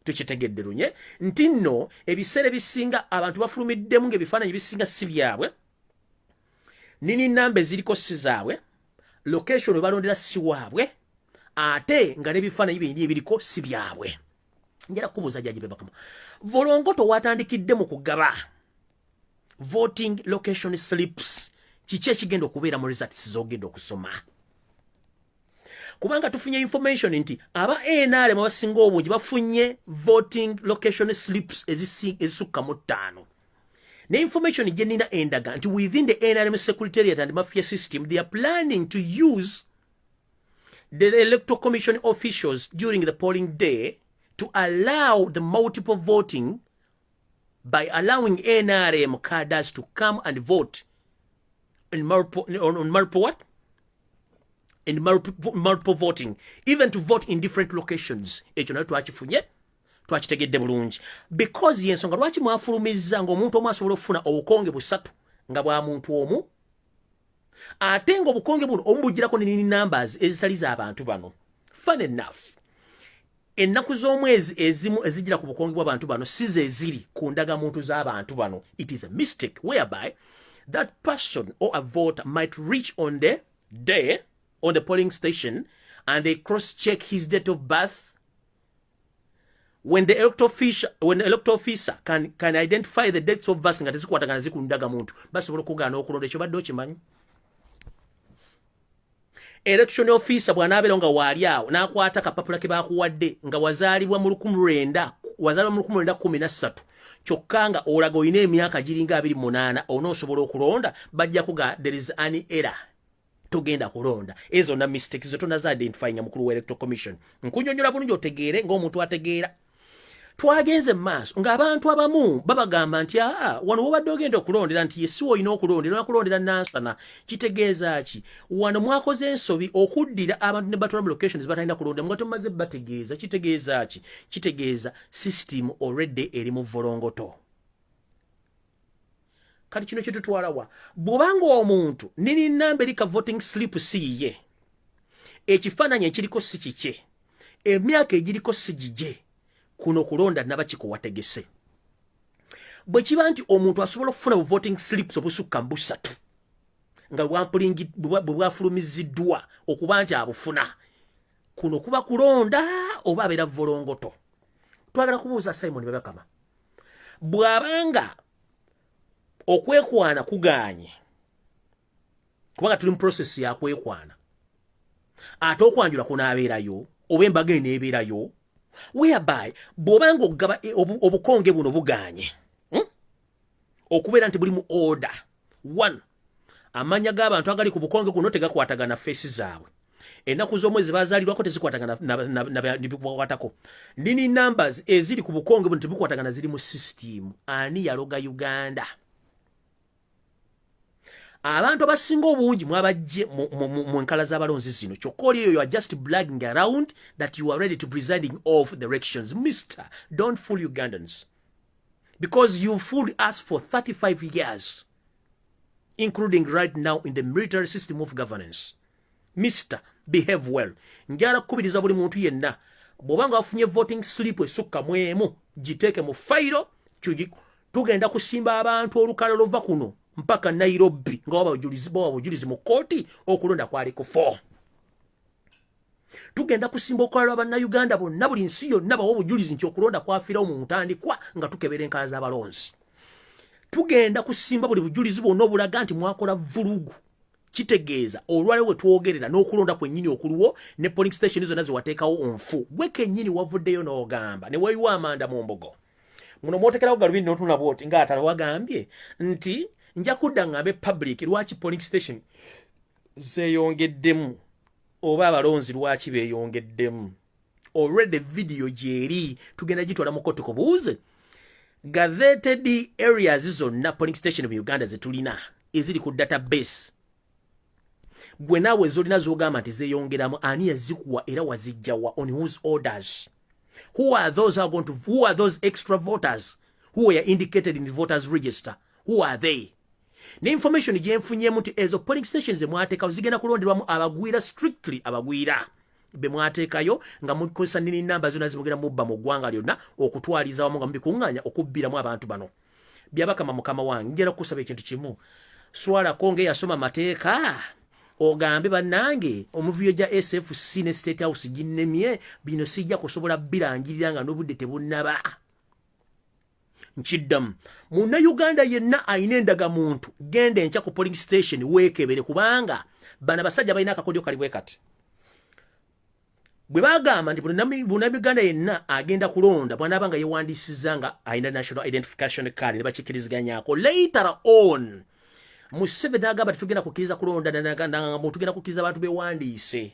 Tukitegedde lunye nti nno ebiseera bisinga abantu bafulumiddemu ng'ebifaananyi bisinga si byabwe, nini namba eziriko si zaabwe, location we balondera si waabwe, ate nga n'ebifaananyi byenyi ebiriko si byabwe. Njala kubuuza Judge Babakama, volongoto watandikidde mu kugaba voting location slips, kiki ekigenda okubeera mu results z'ogenda okusoma? Kubanga tufunye information nti aba NRM abasinga obungi bafunye voting location slips ezisukka mu 5. Ne information gye nina endaga nti within the NRM secretariat and mafia system they are planning to use the electoral commission officials during the polling day to allow the multiple voting by allowing NRM cadres to come and vote in multiple voting, even to vote in different locations. Ekyo nayo twakifunye, twakitegedde bulungi. Because yensonga lwaki mwafulumiza ng'omuntu omu asobola okufuna obukonge busatu nga bwa muntu omu, ate ng'obukonge buno omubugirako ne numbers ezitali z'abantu bano. Fun enough, ennaku z'omwezi ezimu ezigira ku bukonge bw'abantu bano si ze ziri ku ndagamuntu z'abantu bano. It is a mistake whereby that person or a voter might reach on the day on the polling station and they cross-check his date of birth. When the electoral officer can identify the dates of birth nga tezikwatagana zikundaga muntu, basobola okugaana okulonda. Ekyo badde okimanyi. election officer bw'anaabera nga waali awo n'akwata kapapula ke baakuwadde nga wazaalibwa mu 1913 kyokka nga olaga olina emyaka giringa 28 onoosobola okulonda bajja kuga there is an error togenda kulonda ezo na mistakes zo tonaza identifying mukulu wa electoral commission nkunyonyola bulungi otegeere ng'omuntu ategeera twagenze maaso ng'abantu abamu babagamba nti wano wobadde ogenda okulondera nti yesi olina okulondera nakulondera nansana kitegeeza ki wano mwakoze ensobi okuddira abantu ne batwala mu locations batalina kulonda nga tomaze bategeeza kitegeeza ki kitegeeza system already eri mu volongoto kati kino kye tutwalawa bw'obanga omuntu nini namba erika voting slip si ye ekifaananyi ekiriko si kikye emyaka egiriko si gigye kuno kulonda nabakiko wategese bwe kiba nti omuntu asobola okufuna voting slips obusukka mbusatu nga bwafulumiziddwa okuba nti abufuna kuno kuba kulonda oba abeera volongoto twagala kubuuza Simon Babakama bw'abanga okwekwana kuganye kubanga tuli mu process ya kwekwana ate okwanjula kunaabeerayo oba embaga eneebeerayo whereby bw'obanga okugaba obukonge buno buganye okubeera nti buli mu order 1 amanya g'abantu agali ku bukonge kuno tegakwatagana face zaabwe ennaku z'omwezi bazaalirwako tezikwatagana nabikwatako nini numbers eziri ku bukonge buno tebikwatagana ziri mu system ani yaloga Uganda abantu abasinga obungi mwabajje mu nkala z'abalonzi zino kyokka oli eyo you are just blagging around that you are ready to presiding of the elections. Mister, don't fool Ugandans because you fooled us for 35 years including right now in the military system of governance. Mister, behave well. Njala kubiriza buli muntu yenna bw'obanga wafunye voting slip esukka mwemu giteeke mu fayiro tugenda kusimba abantu olukalo lova kuno mpaka Nairobi nga wabajulizi mu kooti okulonda kwali ku 4 tugenda kusimba okwala bannayuganda bonna buli nsi yonna bawa obujulizi nti okulonda kwafiirawo mu ntandikwa nga tukebera enkala z'abalonzi tugenda kusimba buli bujulizi bwonna obulaga nti mwakola vulugu kitegeeza olwaleero we twogerera n'okulonda kwennyini okuliwo ne polling station zonna zewateekawo onfu gwe kennyini wavuddeyo n'ogamba ne weeyiwa Amanda mu mbogo muno mwotekerawo galubindi n'otuna bwoti ng'atala wagambye nti nja kudda ngambe public lwaki polling station zeeyongeddemu oba abalonzi lwaki beeyongeddemu already video gyeri tugenda gitwala mu kooti kubuuze gazetted areas zonna polling station mu Uganda zetulina eziri ku database gwe naawe zolina z'ogamba nti zeeyongeramu ani yazikuwa era wazijjawa on whose orders who are those extra voters who were indicated in the voters register who are they ne information gyenfunyemu nti ezo polling stations mwateekawo zigenda kulonderwamu abagwira strictly abagwira be mwateekayo nga mukozesa nini namba zonna zimugenda mubba mu ggwanga lyonna okutwaliza wamu nga mubikuŋŋaanya okubbiramu abantu bano Byabakama mukama wange njera kusaba ekintu kimu swalako ng'eyasoma mateeka ogambe bannange omuvuyo gya SFC ne State House ginnemye bino sijja kusobola birangirira nga n'obudde tebunnaba nchiddamu muna Uganda yenna ayina endagamuntu genda enkya ku polling station weekebere kubanga bana basajja balina akakodyo kali bwe kati bwe bagamba nti buna Uganda yenna agenda kulonda bw'anaaba nga yeewandiisizza nga ayina national identification card ne bakikiriziganyako later on Museveni agamba tetugenda kukkiriza kulonda tugenda kukkiriza abantu bewandiise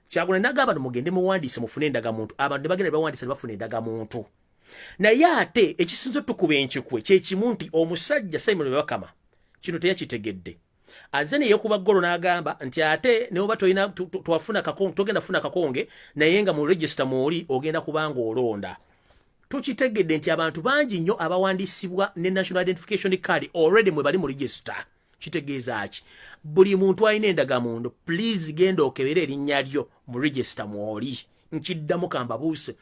Kyagulanyi n'agamba mugende muwandiise mufune endagamuntu abantu ne bagenda bawandiise ne bafuna endagamuntu naye ate ekisinzo tukuba enkikwe kyekimu nti omusajja Simon Babakama kino teyakitegedde azze ne yeekuba ggolo n'agamba nti ate ne oba togenda funa kakonge naye nga mu register mwoli ogenda kubanga olonda tukitegedde nti abantu bangi nnyo abawandiisibwa ne national identification card already mwe bali mu register kitegeeza ki buli muntu alina endagamuntu please genda okebera erinnya lyo mu register mwoli nkiddamu kambabuuse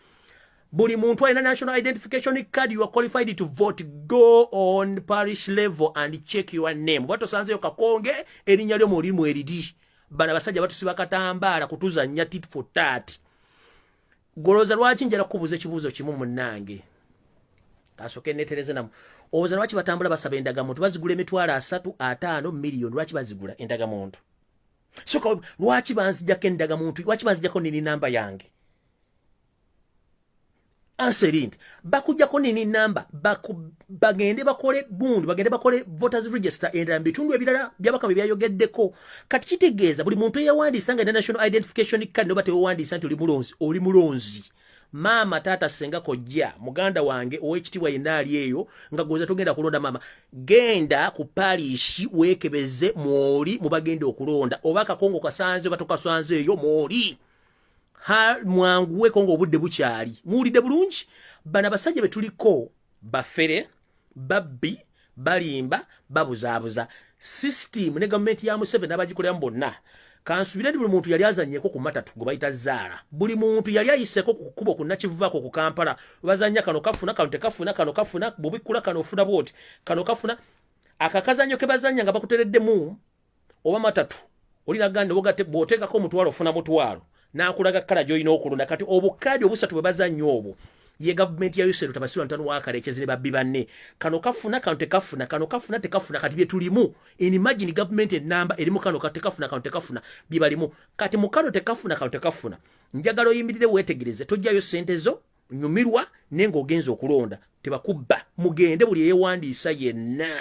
buli muntu alina national identification card you are qualified to vote go on parish level and check your name batosanzeyo kakonge erinnya lyo mulimu eridi bana basajja batusiba katambaala kutuzannya tit for tat goloza lwaki njala kubuza ekibuuzo kimu munnange kasoke netereze namu oza lwaki batambula basaba endagamuntu bazigula emitwalo 3 5 million lwaki bazigula endagamuntu So lwaki banzijjako endaga muntu, lwaki banzijjako nini namba yange? Answeri nti bakujjako nini namba bagende bakole gundi, bagende bakole voters register endala mu bitundu ebirala by'abakambi byayogeddeko. Kati kitegeeza buli muntu eyawandiisa nga national identification card noba tewawandiisa nti oli mulonzi. Mama tata senga kojja muganda wange owekitiibwa yenna ali eyo nga goza tugenda kulonda mama, genda ku parish weekebeze mwoli mubagenda okulonda, oba akakongo kasanze oba tokasanze eyo mwoli. Mwanguwe kongo obudde bukyali. Muwulidde bulungi? Bana basajja betuliko bafere, babbi, balimba, babuzaabuza. System ne gavumenti ya Museveni abagikoleramu bonna. Kansubira ndi buli muntu yali azannyeko ku matatu go bayita zaala. Buli muntu yali ayiseko ku kubo ku nakivuvaako ku Kampala. Bazannya kano kafuna, kano tekafuna, kano kafuna, bubikula kano ofuna bwoti, kano kafuna. Akakazannyo ke bazannya nga bakutereddemu oba matatu. Olina gande wogate bw'oteekako omutwalo ofuna mutwalo. Nakulaga kala joyina okulunda. Kati obukadi obusatu bwe bazannyo obwo ye gavumenti ya Yusuf tabasirwa ntano wakalekeze ne babbi banne. Kano kafuna, kano tekafuna, kano kafuna, tekafuna. Kati bye tulimu. Imagine government enamba erimu kano tekafuna, kano tekafuna bibalimu. Kati mu kano tekafuna, kano tekafuna. Njagala oyimirire weetegereze, tojjayo sente zo nyumirwa nengo ogenza okulonda. Tebakubba. Mugende buli yewandiisa yenna.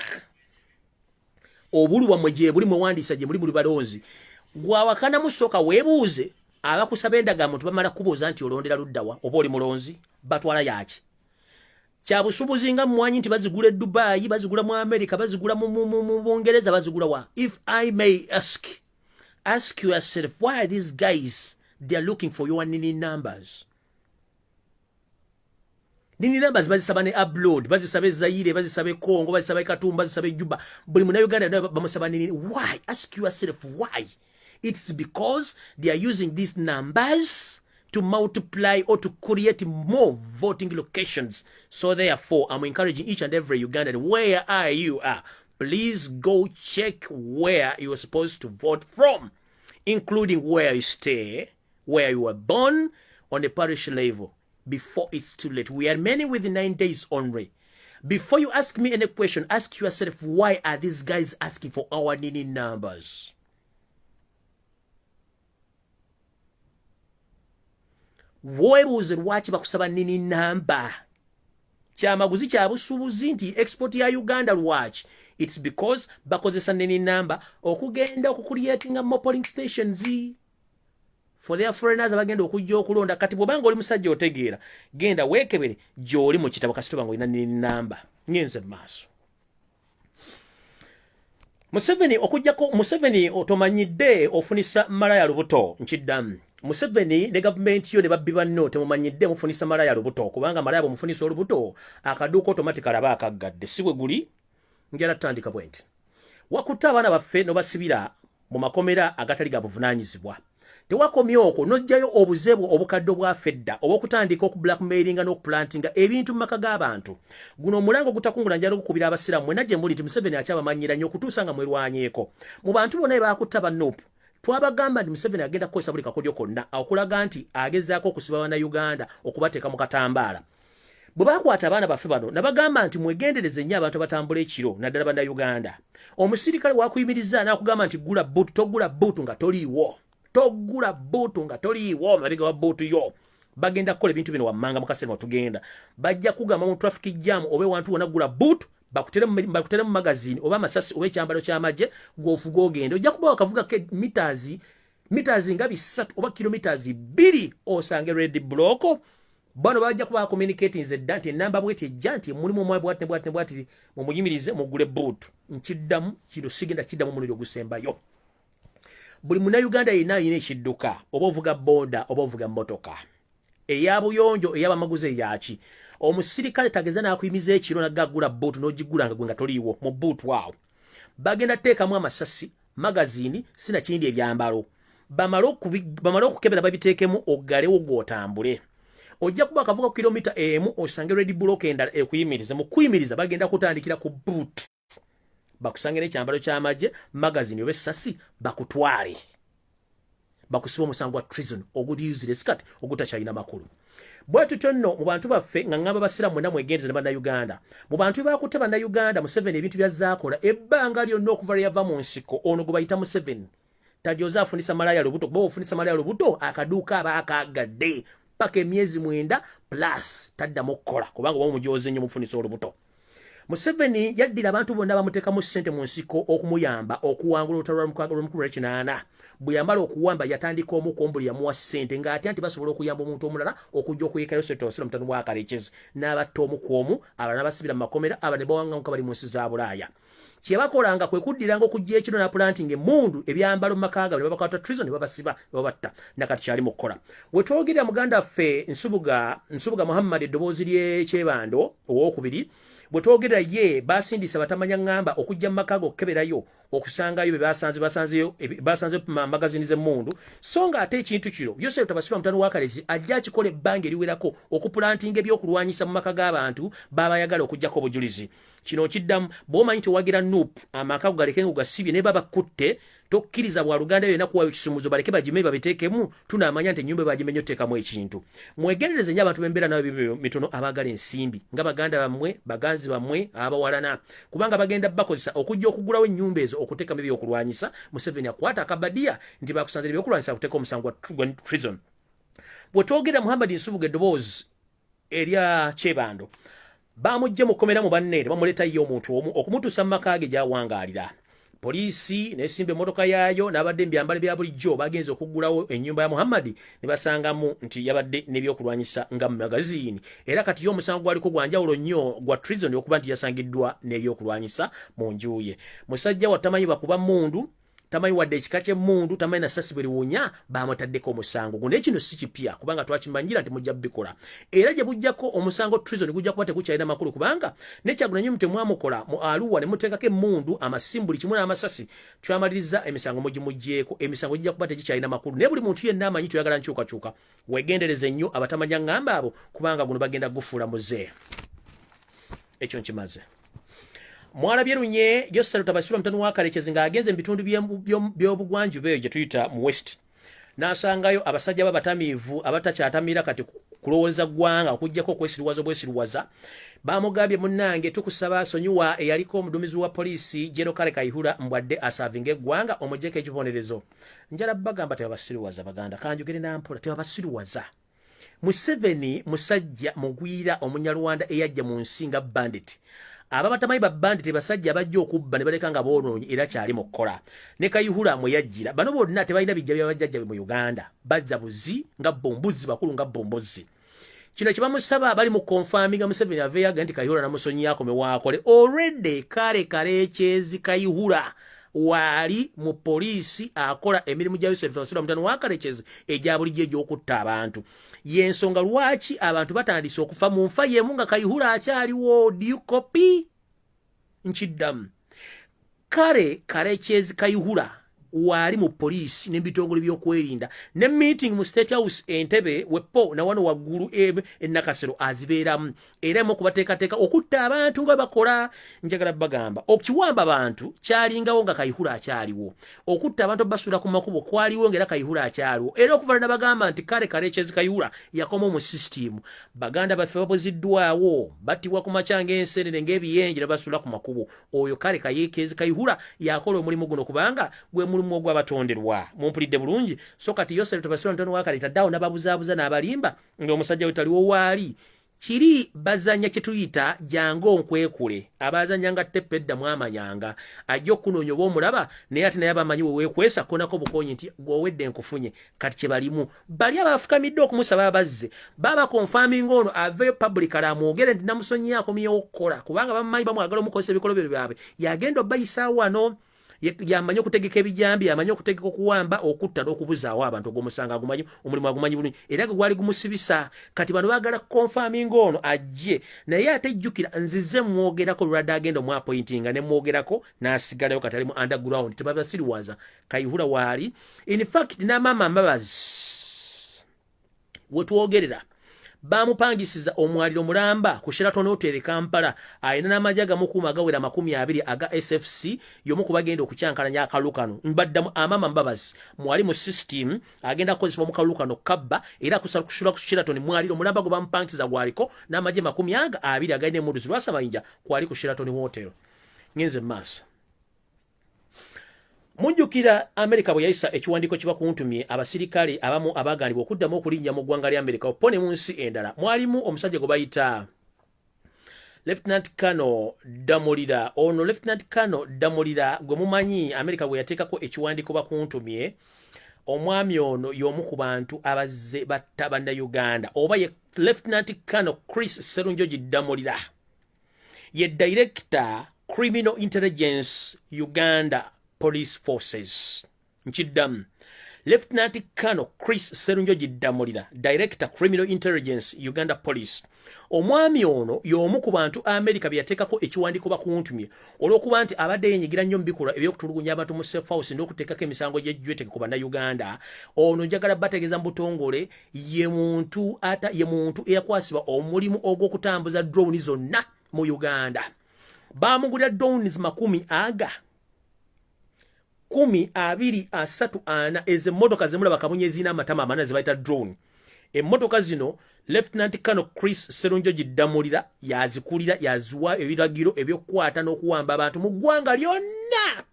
Obulu bwamwe gye buli mwewandiisa gye muli balonzi. Gwawakana musoka weebuuze. Abakusaba endagaano tebamala kubuuza nti olondera luddawa oba oli mulonzi, batwala yaki. Kyabusubuzi nga mmwanyi nti bazigula e Dubai, bazigula mu America, bazigula mu Bungereza, bazigula wa. If I may ask yourself, why are these guys, they are looking for your nini numbers? Nini numbers bazisaba ne upload, bazisaba Zaire, bazisaba Congo, bazisaba Katumba, bazisaba Juba. Buli muna Uganda bamusaba nini. Why? Ask yourself why. It's because they are using these numbers to multiply or to create more voting locations. So therefore, I'm encouraging each and every Ugandan, where you are, please go check where you are supposed to vote from, including where you stay, where you were born, on the parish level, before it's too late. We are many within 9 days only. Before you ask me any question, ask yourself, why are these guys asking for our nini numbers? Weebuuze lwaki bakusaba nini namba. Kyamaguzi kyabusuubuzi nti export ya Uganda lwaki. It's because bakozesa nini namba okugenda okucreatinga more polling stations for their foreigners abagenda okujja okulonda. Kati bw'obanga oli musajja otegeera, genda weekebere gy'oli mu kitabo kasitoba ng'olina nini namba. Ngenze maaso. Museveni otomanyidde ofunisa malaya lubuto nkiddamu. Museveni ne government yo ne babbi banno temumanyidde mufunisa malaya lubuto, kubanga malaya bumufunisa olubuto akaduuka automatically aba akaggadde. Si bwe guli njala tandika bwenti. Wakutta abaana baffe no basibira mu makomera agatali ga buvunaanyizibwa. Tewakomye okwo n'ojjayo obuzebu obukadde obwa fedda obw'okutandika okublackmailinga n'okuplantinga ebintu mu maka g'abantu. Guno omulango gutakungula njala okukubira abasiraamu mwena gye muli nti Museveni akyabamanyira nnyo okutuusa nga mwerwanyeeko. Mu bantu bonna baakutta bannopu twabagamba nti Museveni agenda kukozesa buli kakodyo konna okulaga nti agezaako okusiba Bannayuganda okubateeka mu katambaala. Bwe bakwata abaana baffe bano nabagamba nti mwegendereze nnyo abantu abatambula ekiro naddala Bannayuganda. Omusirikale wakuyimiriza n'akugamba nti gula buutu, togula buutu nga toliiwo. Togula buutu nga toliiwo, mabega wa buutu yo. Bagenda kukola ebintu bino wammanga mu kaseera watugenda. Bajja kugamba mu traffic jam oba wantu wonna gula buutu, bakutere mu magazine oba amasasi oba ekyambalo ky'amagye gw'ofuga ogenda. Ojja kuba wakavuga ke meters nga 3 oba kilometers 2 osange red block. Bano bajja kuba communicating zedda nti enamba bweti ejja nti mulimu omwe bwati mumuyimirize mugule buutu. Nkiddamu kino sigenda kiddamu muliro gusembayo. Buli Munnayuganda yenna alina ekidduka oba ovuga boda oba ovuga mmotoka. Eyabuyonjo eyabamaguzi yaki. Omusirikale tageza n'akuyimiza ekiro nagagula buutu n'ogigula nga gwe nga toliiwo mu buutu waawo. Bagenda teekamu amasasi, magazini, sinakindi ebyambalo. Bamala okukebera babiteekemu oggalewo gw'otambule. Ojja kuba akavuga ku kilomita emu osange red block endala ekuyimiriza. Mu kuyimiriza bagenda kutandikira ku buutu. Bakusange n'ekyambalo ky'amagye, magazini oba essasi bakutwale. Bakusiba omusango gwa treason ogudiuzire kati ogutakyalina makulu. Bwatutyo nno mu bantu baffe nga ngamba basiraamu mwena mwegendeze ne Bannayuganda. Mu bantu bakutte Bannayuganda Museveni ebintu byazaakola ebbanga lyonna okuva lwe yava mu nsiko ono gwe bayita Museveni. tajoza afunisa malaya lubuto kuba ofunisa malaya lubuto akaduka aba akagadde paka emyezi 9 plus tadda mukola kubanga wa mujoze nnyo mufunisa olubuto. Museveni yaddira abantu bonna bamuteka mu ssente mu nsiko okumuyamba okuwangula olutalo lw'omukulu w'ekinaana. Bwe yamala okuwamba yatandika omukombuli yamuwa ssente ng'ate anti basobola okuyamba omuntu omulala okujja okuyikayo ssente osira mutano wa Kalekezi n'abatta omukwomu abalala basibira mu makomera aba ne bawangamuka bali mu nsi za Bulaaya. Kye bakolanga kwe kuddiranga okujja ekino na planting emmundu ebyambalo mu maka gaabwe ne babakwata treason ne babasiba ne babatta nakati kyali mu kukola. We twogerera muganda ffe Nsubuga Muhammad eddoboozi ly'ekyebando ow'okubiri bwe twogera ye basindisa batamanya ngamba okujja mu maka g'okkeberayo okusangayo basanze magazini z'emmundu so nga ate ekintu kiro Yosef Tabasirwa mutano wa Kalezi ajja akikola ebbanga eriwerako okuplantinga ebyokulwanyisa mu maka g'abantu babayagala okujjako obujulizi. Kino kiddamu bw'omanyi nti owagira nuupu amaka galeke gasibye ne babakutte tokkiriza bwa Luganda yonna kuwayo kisumuzo baleke bagime babiteekemu tunaamanya nti ennyumba bagimenye oteekamu ekintu. Mwegendereze nnyo abantu b'embeera nabo mitono abaagala ensimbi nga baganda bammwe baganzi bammwe abawalana kubanga bagenda bakozesa okujja okugulawo ennyumba ezo okuteekamu ebyokulwanyisa. Museveni akwata akabadiya nti bakusanzira ebyokulwanyisa kuteeka omusango gwa treason. Bwe twogera Muhammad Nsubuga eddoboozi erya Kyebando bamujje mu kkomera mu banneere bamuleeta ye omuntu omu okumutuusa mu maka ge gy'awangaalira. Poliisi nesimba emmotoka yaayo n'abadde mbyambalo bya bulijjo bagenze okuggulawo ennyumba ya Muhammad ne basangamu nti yabadde n'ebyokulwanyisa nga mu magaziini era kati y'omusango gwaliko gwa njawulo nnyo gwa treason okuba nti yasangiddwa n'ebyokulwanyisa mu nju ye. Musajja wa tamanyi bakuba mmundu tamanyi wadde ekika ky'emmundu tamanyi na ssasi bwe liwonya bamutaddeko omusango guno. Ekino si kipya kubanga twakimanyira nti mujja bikola era gye bujjako omusango treason gujja kuba tegukyalina makulu kubanga nekyagula nnyo temwamukola mu Aluwa ne muteekako emmundu amasimbuli kimu n'amasasi twamaliriza emisango mugimuggyeko emisango gijja kuba tegikyalina makulu naye buli muntu yenna amanyi tuyagala nkyukakyuka. Wegendereze nnyo abatamanya ngamba abo kubanga guno bagenda gufuula muzeeya. Ekyo nkimaze. Mwalabye lunye Yosef Tabasirwa mutano wa Kalekezi ng'agenze mu bitundu by'obugwanjuba gye tuyita mu West n'asangayo abasajja b'abatamiivu abatakyatamira kati kulowooza ggwanga okuggyako okwesiriwaza bamugambye munnange tukusaba asonyiwa eyaliko omuduumizi wa poliisi General Kale Kayihura mbwadde asaavinga eggwanga omugyeko ekibonerezo. Njala bagamba tebabasiriwaza baganda kanjogere nampola tebabasiriwaza. Museveni musajja mugwira omunyarwanda eyajja mu nsi nga bandit. Ababatamanyi ba bandit basajja abajja okubba ne baleka nga boonoonyi era kyali mu kukola. Ne Kayihura mwe yajjira bano bonna tebalina bijja by'abajjajja mu Uganda bazza buzi nga bombuzi bakulu nga bombozi. Kino kibamusaba bali mu confirminga Museveni aveeyaga nti Kayihura namusonyi yakome waakole already kale kyezi Kayihura wali mu poliisi akola emirimu gya Yosef Tabasirwa mutano wa Kalekezi egya bulijjo egy'okutta abantu. Y'ensonga lwaki abantu batandise okufa mu nfa y'emu nga Kayihura akyaliwo. Do you copy? Nkiddamu kale kyezi Kayihura wali mu poliisi n'ebitongole by'okwerinda ne meeting mu State House Entebbe wepo na wano waggulu ennakasero azibeeramu era mu kubateekateeka okutta abantu nga bakola. Njagala bagamba okukiwamba abantu kyalingawo nga Kayihura akyaliwo okutta abantu basuula ku makubo kwaliwo ng'era Kayihura akyaliwo era okuvaana bagamba nti kale kyezi Kayihura yakoma mu system. Baganda baffe babuziddwawo battibwa ku makyanga ensenene ng'ebiyenje ne basuula ku makubo. Oyo kale kyezi Kayihura yakola omulimu guno kubanga gwe mugwa batonderwa mumpulidde bulungi. So kati Yosef Tabasirwa mutano wa Kalekezi taddawo n'ababuzaabuza n'abalimba ng'omusajja we taliwo waali kiri bazanya kye tuyita jango nkwekule abazanya nga teppe eddamu amanyanga ajja okunoonya oba omulaba naye ate naye abamanyi weweekwesa konako bukonyi nti gw'owedde nkufunye kati kye balimu bali abafukamidde okumusaba abazze baba confirming ono ave public amwogere nti namusonyi akomyewo okukola kubanga bamumanyi bamwagala omukozesa ebikolobero byabwe yagenda obbayisaawo wano yamanya okutegeka ebijambi yamanya okutegeka okuwamba okutta n'okubuzaawo abantu ogw'omusanga agumanyi omulimu agumanyi bulungi era gwali gumusibisa. Kati bano baagala confirming ono ajje naye ate jjukira nzize mwogerako lwadde agenda omwapointinga ne mwogerako n'asigalayo kati ali mu underground tebabasiriwaza Kayihura waali. In fact n'amaama Mbabazi wetwogerera bamupangisiza omwaliro mulamba ku Sheraton Hotel Kampala ayina n'amajja mukuuma agawera 20 aga SFC yomu kubagenda okukyankalanya akalukano mbaddamu amama Mbabazi mwali mu system agenda kukozesebwa mu kalukano kabba era kushula ku Sheraton mwaliro mulamba go bamupangisiza gwaliko n'amajja 20 agayina emuduzi lwasa mayinja kwali ku Sheraton Hotel. Ngenze maso Mujjukira America bwe yayisa ekiwandiiko kye bakuntumye abasirikale abamu abagambibwa okuddamu okulinnya mu ggwanga lya America opone mu nsi endala. Mwalimu omusajja gwe bayita Lieutenant Colonel Damulira. Ono Lieutenant Colonel Damulira gwe mumanyi America bwe yateekako ekiwandiiko bakuntumye, omwami ono y'omu ku bantu abazze batta bannayuganda, oba ye Lieutenant Colonel Chris Serunjoji Damulira, ye Director Criminal Intelligence Uganda Police Forces. Nchiddamu, Lieutenant Colonel Chris Serunjoji Damulira, Director Criminal Intelligence Uganda Police. Omwami ono y'omu ku bantu America bye yateekako ekiwandiiko bakuntumye olw'okuba nti abadde yenyigira nnyo mu bikolwa eby'okutulugunya abantu mu safe house n'okuteekako emisango gy'ejjwete ku bannayuganda. Ono njagala bategeeza mu butongole ye muntu eyakwasibwa omulimu ogw'okutambuza drone zonna mu Uganda. Baamugulira drones 10-20-30-40 ez'emmotoka zemulaba kamunye ezina amatama amana ze bayita drone. Emmotoka zino Lieutenant Colonel Chris Serunjoji Damulira yazikulira, yaziwa ebiragiro eby'okukwata n'okuwamba abantu mu ggwanga lyonna.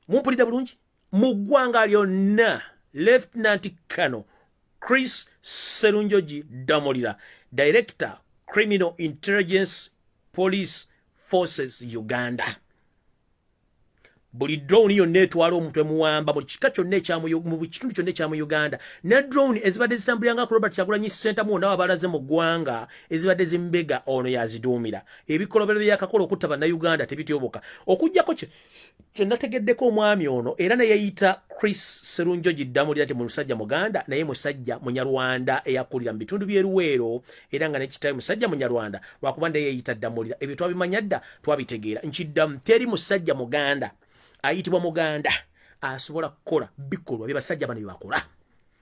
Mumpulira bulungi? Mu ggwanga lyonna Lieutenant Colonel Chris Serunjoji Damulira, Director Criminal Intelligence Police Forces Uganda. Buli drone yonna etwala omutwe muwamba mu kika kyonna mu kitundu kyonna ekya mu Uganda, ne drone ezibadde zitambuliranga ku Robert Kyagulanyi Center mu nawo abalaze mu ggwanga ezibadde zimbega ono yaziduumira. Ebikolobero byakakola okutta bannayuganda tebityoboka. Okujjako kye nategeddeko omwami ono era ne yeyita Chris Serunjoji Damulira ti musajja Muganda naye musajja Munyarwanda eyakulira mu bitundu by'Eruweero era nga nekitaye musajja Munyarwanda lwakuba nde yeyita Damulira. Ebyo twabimanya dda twabitegeera. Nkiddamu teri musajja Muganda ayitibwa Muganda asobola kukola bikolwa bye basajja bano byebakola.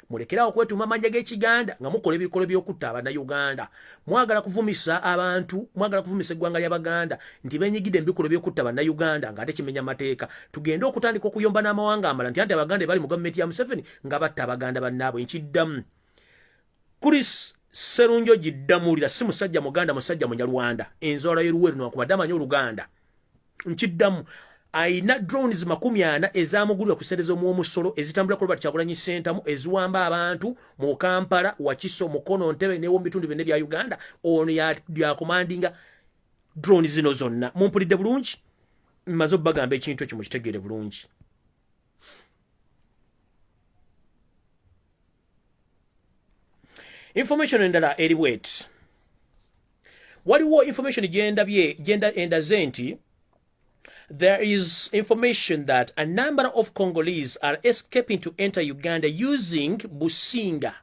Mulekerawo okwetuuma amanja g'Ekiganda nga mukola ebikolwa by'okutta abannayuganda. Mwagala kuvumisa abantu, mwagala kuvumisa eggwanga ly'Abaganda nti benyigidde mu bikolwa by'okutta bannayuganda nga ate kimenya mateeka. Tugende okutandika okuyomba n'amawanga amala nti Abaganda bali mu gavumenti ya Museveni nga batta Abaganda bannaabwe. Nkiddamu, Chris Serunjoji Damulira si musajja Muganda, musajja Munyarwanda. Enzoola y'Eruweero n'okubadde amanyi Oluganda. Nkiddamu, ayina drones 40 ezamugulira ku ssente z'omwomusolo ezitambula ku Robert Kyagulanyi Center mu eziwamba abantu mu Kampala, Wakiso, Mukono, Ntebe ne mu bitundu byonna bya Uganda. Ono yakomandinga drones zino zonna. Mumpulidde bulungi? Mmaze obbagamba ekintu ekyo mukitegeere bulungi. Information endala eri bweti. Waliwo information genda endaze nti there is information that a number of Congolese are escaping to enter Uganda using Businga,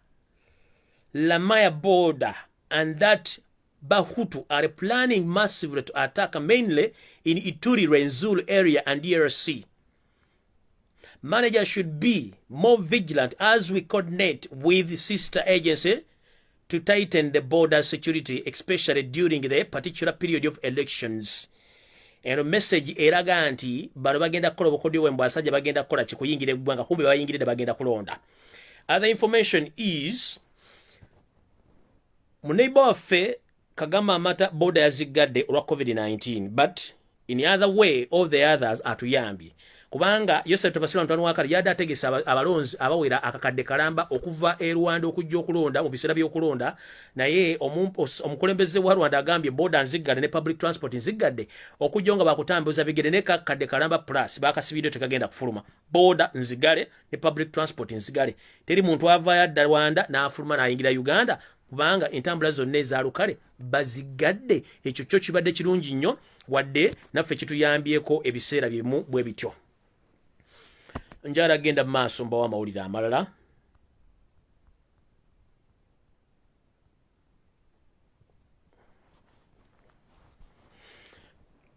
Lamaya border, and that Bahutu are planning massively to attack mainly in Ituri, Renzul area and DRC. Managers should be more vigilant as we coordinate with sister agency to tighten the border security, especially during the particular period of elections. Eno message eraga nti bano bagenda kukola obukodyo bw'embwa asajja bagenda kukola kikuyingira eggwanga kumbe bayingiridde bagenda kulonda. Other information is muneighbor waffe Kagama Amata border yazigadde olwa COVID-19 but in other way all the others atuyambye. Kubanga Yosef Topasira Ntwano Wakali yadde ategesa abalonzi abawera akakadde kalamba okuva e Rwanda okujja okulonda mu biseera by'okulonda, naye omukulembeze wa Rwanda agambye border nzigadde ne public transport nzigadde okujja nga bakutambuza bigere ne kakadde kalamba plus bakasibidde tekagenda kufuluma. Border nzigale ne public transport nzigale. Teri muntu ava yadda Rwanda n'afuluma n'ayingira Uganda kubanga entambula zonna ezaalukale bazigadde. Ekyo kyo kibadde kirungi nnyo wadde naffe kituyambyeko ebiseera bimu bwe bityo. Njala genda maaso mbawa amawulire amalala.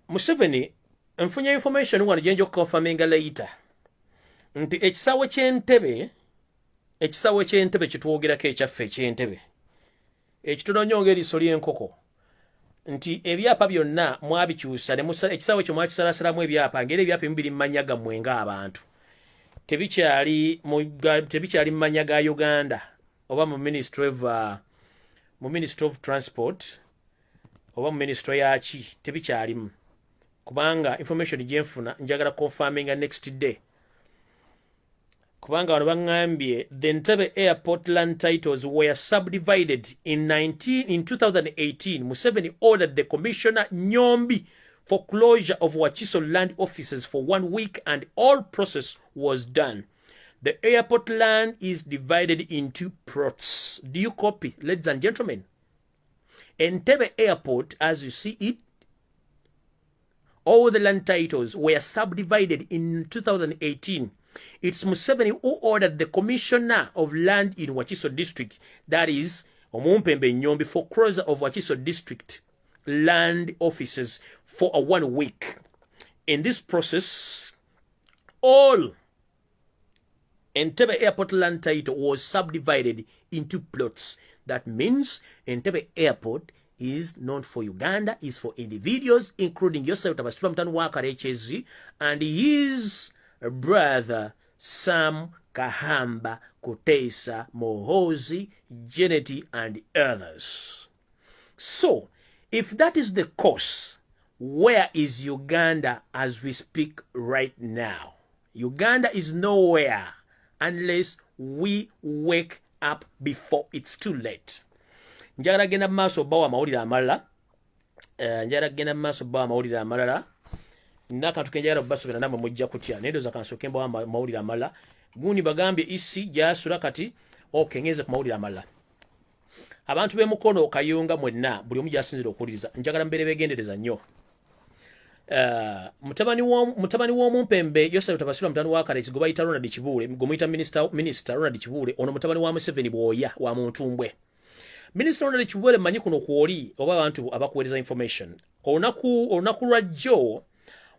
Museveni nfunye information wano gye nja okukonfaminga later nti ekisaawe ky'Entebbe kitwogerako ekyaffe eky'Entebbe ekitono nnyo ng'eriiso ly'enkoko nti ebyapa byonna mwabikyusa ekisaawe kyo mwakisalaasalamu ebyapa ngeri ebyapa ebimu biri mu mannya gammwe ng'abantu. Tebikyali mu mannya ga Uganda oba mu Ministry of Transport oba mu Ministry yaki tebikyalimu. kubanga information jenfuna njagala confirming next day. Kubanga wano bangambye the Entebbe airport land titles were subdivided in 2018. Museveni ordered the commissioner Nyombi for closure of Wachiso land offices for 1 week and all process was done. The airport land is divided into plots. Do you copy, ladies and gentlemen? Entebbe airport, as you see it, all the land titles were subdivided in 2018. It's Museveni who ordered the commissioner of land in Wachiso district, that is Omumpembe Nyombi, for closure of Wachiso district land offices for a 1 week. In this process, all Entebbe airport land title was subdivided into plots. That means Entebbe airport is not for Uganda, is for individuals, including yourself, Tabasitula Mutanu AKA Chemical and his brother Sam Kahamba, Kutesa, Mohozi, Geneti, and others. So, if that is the cause, where is Uganda as we speak right now? Uganda is nowhere unless we wake up before it's too late. Njagala genda maaso bawa mawulire amalala. Nakantu kenjagala basobera namwe mujja kutya nendoza kansoke mbawa mawulire amalala. Guni bagambye isi jasula kati ngeze ku mawulire amalala. Abantu b'emukono Kayunga mwenna buli omu jasinzira okuwuliriza. Njagala mbere begendereza nnyo. Mutabani w'Omumpembe Yosef Tabasitula Mutanu AKA Chemical bayita Ronald Kibule, gomuyita minister Ronald Kibule, ono mutabani wa Museveni bwoya wa Muntumbwe. Minister Ronald Kibule manyi kuno kwoli oba abantu abakuweereza information. Olunaku lwa jjo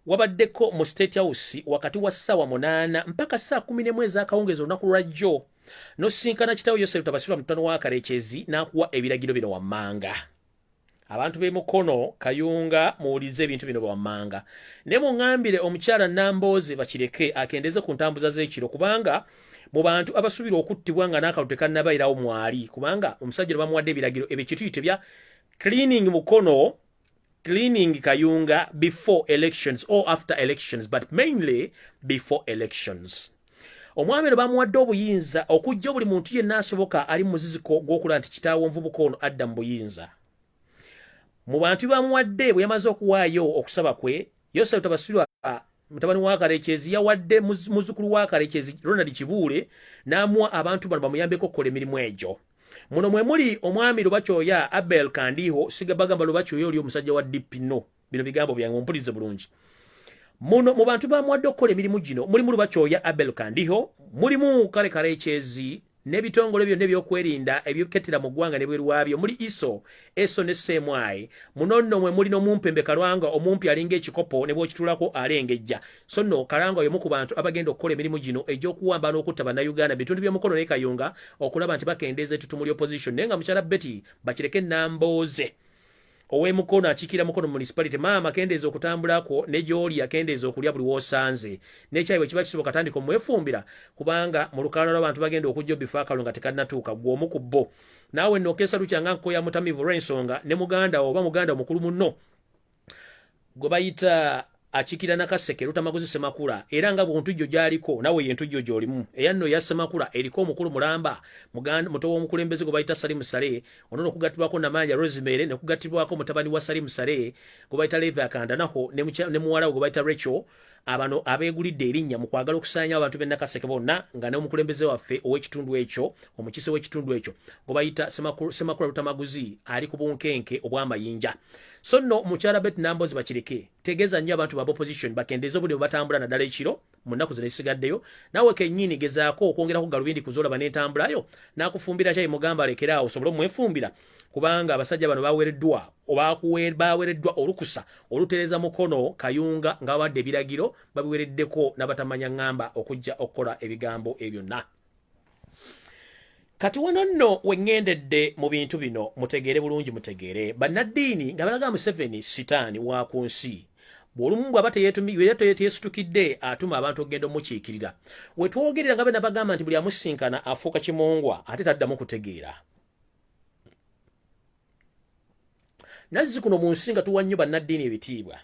wabaddeko mu State House wakati wa ssaawa 8 mpaka saa 11 ez'akawungeezi olunaku lwa jjo. Nosinkana kitaawe Yosef Tabasitula Mutanu AKA Chemical n'akuwa ebiragiro bino wammanga. Abantu b'emukono Kayunga muwulize ebintu bino wammanga. Ne mungambire omukyala Nambooze bakireke akendeze ku ntambuza z'ekiro kubanga mu bantu abasubira okuttibwa nga n'akalulu tekannabayirawo mwali kubanga omusajja bamuwadde ebiragiro ebikituyite bya cleaning mukono, cleaning Kayunga before elections or after elections, but mainly before elections. Omwami lo bamuwadde obuyinza okujja buli muntu yenna asoboka ali mu muziziko gw'okulaba nti kitaawo Nvubuka ono adda mu buyinza. Mu bantu bamuwadde bwe yamaze okuwaayo okusaba kwe, Yosef Tabasitula mutabani wa AKA Chemical yawadde muzukulu wa AKA Chemical Ronald Kibule n'amuwa abantu bano bamuyambeko okukola emirimu egyo. Muno mwe muli omwami Lubakyoya Abel Kandiho, sigabagamba Lubakyoya oli omusajja wa DPino. Bino bigambo byange mpulize bulungi. Muno mu bantu bamuwadde okukola emirimu gino mulimu Lubakyoya Abel Kandiho, mulimu AKA Chemical n'ebitongole byonna ebyokwerinda ebyokettera mu ggwanga ne bweru waabyo muli eso ne Semwai. Muno nno mwe muli n'Omumpembe Kalwanga, omumpi alinga ekikopo ne bw'okitulako alengejja. So nno Kalwanga y'omu ku bantu abagenda okukola emirimu gino egy'okuwamba n'okutta bannayuganda bitundu by'omukono ne Kayunga okulaba nti bakendeeza ettutumu ly'opposition. Naye nga mukyala Betty bakireke Nambooze ow'emukono akiikira mukono municipality maama kendeeza okutambulako ne gy'oli akendeeza okulya buli w'osanze. N'ekyayi bwe kiba kisoboka tandika omwefumbira kubanga mu lukalala lw'abantu bagenda okujja obifa akalulu nga tekannatuuka gw'omu ku bo. Naawe nno okeesa lukyanga nkoya mutamivu olw'ensonga ne muganda oba muganda omukulu munno gwe bayita achikira nakaseke Lutamaguzi Semakula era nga bwontujjo gyaliko nawe yentujjo gyolimu eyanno ya Semakula eriko omukulu mulamba muganda muto w'omukulembeze gwe bayita Salim Sale onono kugatibwako Namanja Rosemary ne kugatibwako mutabani wa Salim Sale gwe bayita Levi Akanda naho ne muwala gwe bayita Rachel abano abegulidde erinnya mu kwagala okusanya abantu be nakaseke bonna nga ne omukulembeze waffe ow'ekitundu ekyo omukise w'ekitundu ekyo gwe bayita Semakula Lutamaguzi ali ku bunkenke obw'amayinja. So no mukyala Betty Nambooze bakireke tegeza nnyo abantu ba opposition bakendeza obudde batambula naddala ekiro mu nnaku zino esigaddeyo naawe kennyini gezaako okwongerako galubindi kuzola banetambulayo n'akufumbira kyayi mugamba alekeraawo osobole omwefumbira kubanga abasajja bano baweereddwa baweereddwa olukusa olutereeza mukono Kayunga nga bawadde ebiragiro babiweereddeko n'abatamanya ngamba okujja okukola ebigambo ebyonna. Kati wano nno wengendedde mu bintu bino mutegeere bulungi mutegeere bannaddiini nga balaga Museveni sitaani wa ku nsi bw'olumu bw'aba teyeesitukidde atuma abantu okugenda omukiikirira wetwogerera nga bena bagamba nti buli amusinkana afuuka kimongwa ate taddamu kutegeera. Nazzi kuno mu nsi nga tuwa nnyo bannaddiini ebitiibwa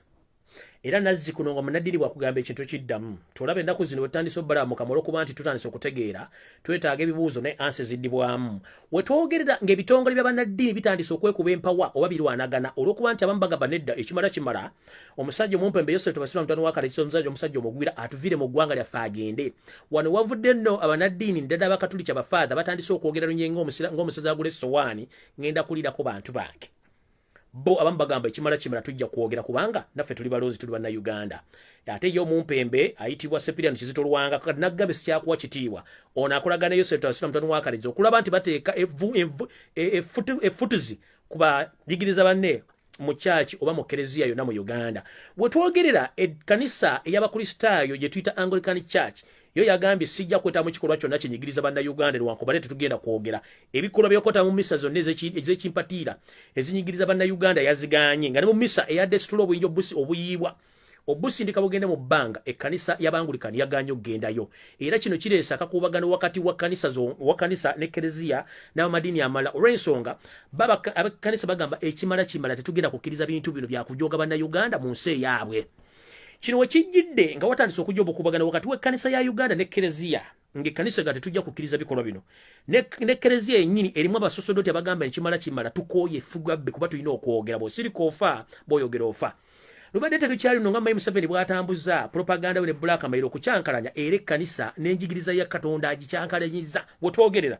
era nazzi kuno nga munadini bwakugamba ekintu kiddamu tolabe ennaku zino wetandise obbala mu kamalo kuba nti tutandise okutegeera twetaaga ebibuuzo ne ansi ziddibwamu wetwogerera ng'ebitongole by'abannaddiini bitandise okwekuba empawa oba birwanagana olw'okuba nti abamu bagamba nedda ekimala omusajja omumpembe Yosefu Tebasira mutano wa Kalekiso omusajja omugwira atuviire mu ggwanga lyaffe agende wano wavudde nno abannaddiini ndada abakatuliki abafaadha batandise okwogera lunyenga ng'omusezi agula essowaani ngenda kulirako bantu bange bo abamu bagamba ekimala tujja kwogera kubanga naffe tuli baloozi tuli bannayuganda ate ye omumpembe ayitibwa Sepirian Kizito Lwanga kati naggambe sikyakuwa kitiibwa ono akolagana Yosefu Tebasira mutano wa Kalekiso okulaba nti bateeka efutuzi kubayigiriza banne mu church oba mu kereziya yonna mu Uganda wetwogerera ekkanisa ey'abakristaayo gye tuyita Anglican Church yo yagambye sijja kweta mu kikolwa kyonna kinyigiriza bannayuganda lwankubale tetugenda kwogera ebikolwa byokota mu misa zonna ez'ekimpatiira ezinyigiriza bannayuganda yaziganye nga ne mu misa eyadde situlo obuyinja obuyiibwa obusindika bugende mu bbanga ekkanisa y'abangulikani yaganye okgendayo era kino kireesa akakuubagano wakati wa kanisa ne kereziya n'abamadini amala olw'ensonga ab'ekkanisa bagamba ekimala tetugenda kukkiriza bintu bino byakujoga bannayuganda mu nsi eyaabwe kino wekijjidde nga watandise okujja obukuubagano wakati w'ekkanisa ya Uganda ne kereziya ng'ekkanisa ga tetujja kukkiriza bikolwa bino ne kereziya yennyini erimu abasosodoti abagamba ekimala tukooye effugabbe kuba tulina okwogera bw'osirika ofa bw'oyogera ofa lubadde tetukyali nno nga Mayi Museveni bw'atambuza propaganda we ne Black Mail okukyankalanya era ekkanisa n'enjigiriza ya Katonda agikyankalanyiza wetwogerera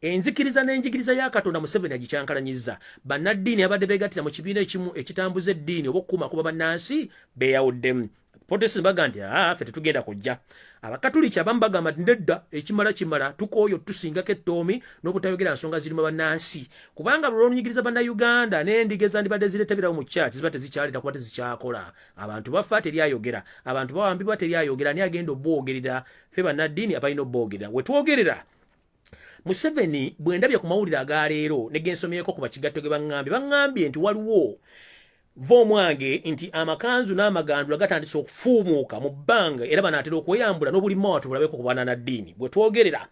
enzikiriza n'enjigiriza ya Katonda Museveni agikyankalanyiza bannaddiini abadde beegattira mu kibiina ekimu ekitambuza eddiini oba okukuuma kuba bannansi beeyawuddemu Protestant bagamba ffe tetugenda kujja abakatuliki abamu bagamba ndedda ekimala tukooyo tusingako ettoomi n'obutayogera nsonga zirimu bannansi kubanga olw'olunyigiriza bannayuganda n'endiga ezandibadde zireetebirawo mu kyaki ziba tezikyaleta kuba tezikyakola abantu bafa teryayogera abantu bawambibwa teryayogera ani agenda obboogerera ffe bannaddiini abalina obboogerera wetwogerera Museveni bwendabye ku mawulire agaleero ne gensomyeko ku bakigatto ge baŋŋambye nti waliwo vomwange nti amakanzu n'amagandula gatandise okufuumuuka mu bbanga era banaatera okweyambula n'obulima watu bulabeko ku bannaddiini bwe twogerera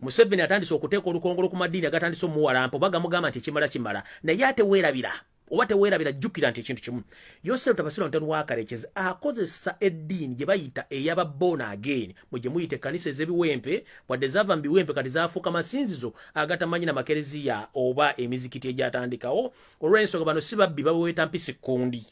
Museveni atandise okuteeka olukongolo ku maddiini agatandise omuwalampa oba gamugamba nti ekimala naye ate weerabira oba teweerabira jjukira nti ekintu kimu Yosefu Tebasira mutano wa Kalekiso akozesa eddiini gye bayita ey'ababona again mu gye muyita ekkanisa ez'ebiwempe wadde zaava mu biwempe kati zaafuuka masinzizo agatamanyi na makereziya oba emizikiti egyatandikawo olw'ensonga bano si babbi baweeta mpisi kundi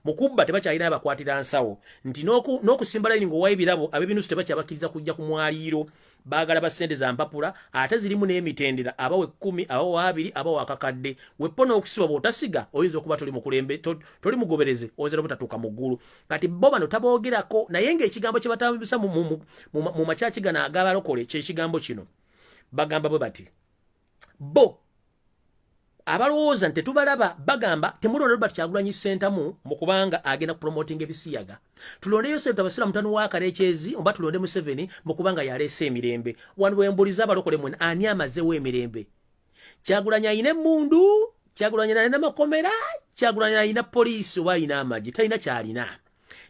mukubba tebakyalina abakwatira nsawo nti n'okusimba layini ng'owayo ebirabo ab'ebinusu tebakyabakkiriza kujja ku mwaliiro baagala basente za mpapula ate zirimu n'emitendera abawe 10 abawe 2 abawe akakadde wepona okusiba bw'otasiga oyinza okuba toli mukulembe toli mugobereze oyinza obutatuuka mu ggulu kati bo bano taboogerako naye ng'ekigambo kye batambisa mu makyaki gano ag'abalokole kyekigambo kino bagamba bwe bati bo abalowooza nti tetubalaba bagamba temulonda Robert Kyagulanyi Ssentamu mu kubanga agenda kupromotinga ebisiyaga tulonde Yosefu Tebasira mutano wa Kalekiso oba tulonde Museveni mu kubanga yaleese emirembe wano bwembuliza abalokole mwena ani amazeewo emirembe Kyagulanyi ayina emmundu Kyagulanyi ayina makomera Kyagulanyi ayina poliisi oba ayina amagi talina kyalina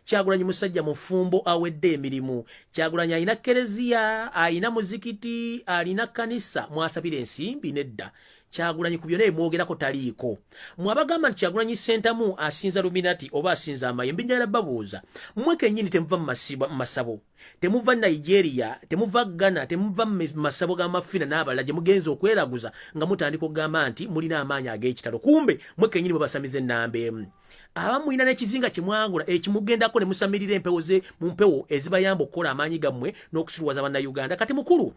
Kyagulanyi musajja mufumbo awedde emirimu Kyagulanyi ayina kereziya ayina muzikiti alina kanisa mwasabira ensimbi nedda Kyagulanyi ku byonna ebimwogerako taliiko mwabagamba nti Kyagulanyi Ssentamu asinza luminati oba asinza amayembe njagala babuuza mmwe kennyini temuva mu masabo temuva Nigeria temuva Ghana temuva mu masabo g'amafina n'abalala gye mugenza okweraguza nga mutandika okugamba nti mulina amaanyi ag'ekitalo kumbe mmwe kennyini mubasamiza ennamba emu abamu mulina n'ekizinga kye mwangula ekimugendako ne musamirira mu mpewo ezibayamba okukola amaanyi gammwe n'okusiruwaza bannayuganda kati mukulu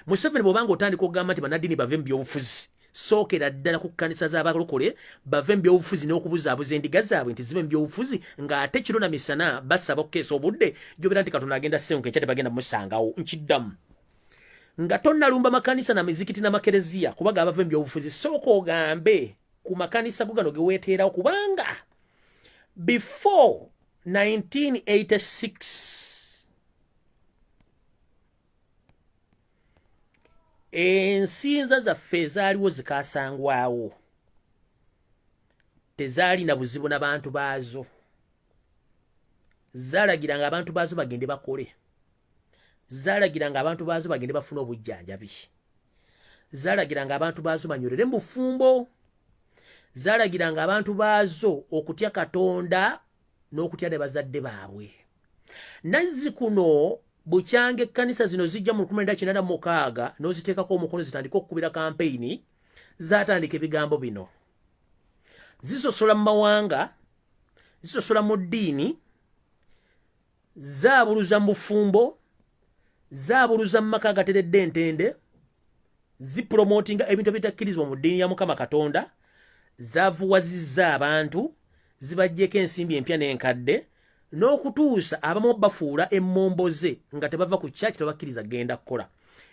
Museveni bw'obanga otandika okugamba nti bannaddiini bave mu byobufuzi sookera ddala ku kkanisa z'abalokole bave mu byobufuzi n'okubuzaabuza endiga zaabwe nti zibe mu byobufuzi ng'ate kiro na misana basaba okukeesa obudde gy'obeera nti Katonda agenda ssengu kenkya tebagenda musangawo nkiddamu nga tonnalumba makanisa na mizikiti n'amakereziya kubaga abave mu byobufuzi sooka ogambe ku makanisa go gano ge weeteerawo kubanga before 1986 ensinza zaffe ezaaliwo zikaasangwawo tezaalina buzibu n'abantu baazo zaalagiranga abantu baazo bagende bakole zaalagiranga abantu baazo bagende bafune obujjanjabi zaalagiranga abantu baazo banywerere mu bufumbo zaalagiranga abantu baazo okutya Katonda n'okutya ne bazadde baabwe. Nazzikuno bukyange ekkanisa zino zijja mu 1996 n'oziteekako omukono zitandika okukubira kampeyini zaatandika ebigambo bino. Zisosola mu mawanga, zisosola mu ddiini, zaabuluza mu bufumbo, zaabuluza mu maka agateredde entende, zipromotinga ebintu ebitakkirizibwa mu ddiini ya Mukama Katonda, zaavuwazizza abantu, zibajjeko ensimbi empya n'enkadde, n'okutuusa abamu bafuula emmomboze nga tebava ku kyaki tebakkiriza genda kukola.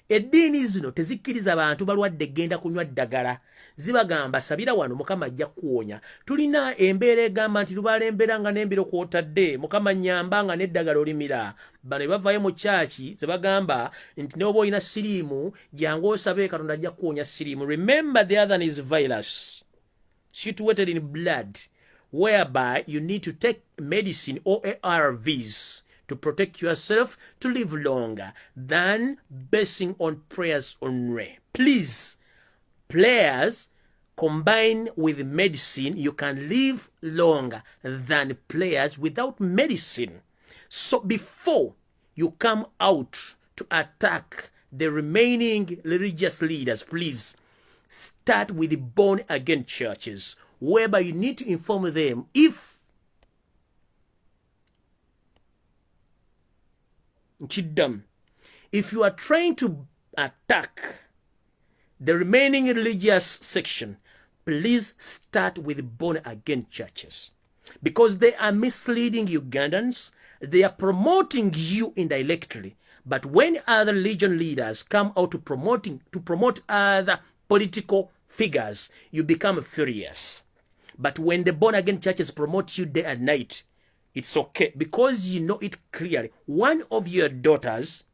Eddiini zino tezikkiriza abantu balwadde genda kunywa ddagala. Zibagamba sabira wano Mukama ajja kuwonya. Tulina embeera egamba nti lubalembera nga n'embiro kwotadde, Mukama nnyamba nga n'eddagala olimira. Bano ne bavaayo mu kyaki zebagamba nti n'oba olina siriimu jangu osabe Katonda ajja kuwonya siriimu. Remember the other one is virus situated in blood, whereby you need to take medicine or ARVs to protect yourself to live longer than basing on prayers only. Please, prayers combined with medicine, you can live longer than prayers without medicine. So before you come out to attack the remaining religious leaders, please start with the born-again churches, whereby you need to inform them if you are trying to attack the remaining religious section, please start with born-again churches, because they are misleading Ugandans. They are promoting you indirectly. But when other religion leaders come out to promote other political figures, you become furious. But when the born-again churches promote you day and night, it's okay, because you know it clearly. One of your daughters,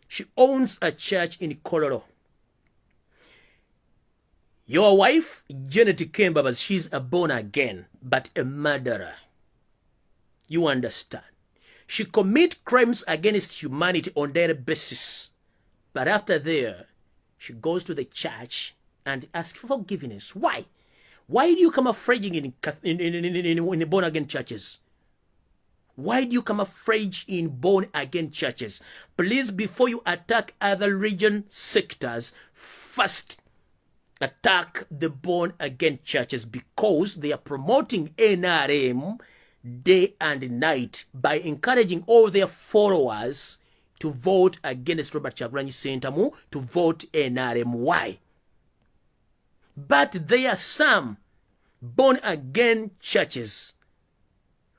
she owns a church in Colorado. Your wife, Janet Kembabas, she's a born-again, but a murderer. You understand? She commits crimes against humanity on a daily basis. But after there, she goes to the church and asks for forgiveness. Why? Why do you come afraid in the born-again churches? Why do you come afraid in born-again churches? Please, before you attack other religion sectors, first attack the born-again churches, because they are promoting NRM day and night by encouraging all their followers to vote against Robert Kyagulanyi Ssentamu, to vote NRM. Why? But there are some born-again churches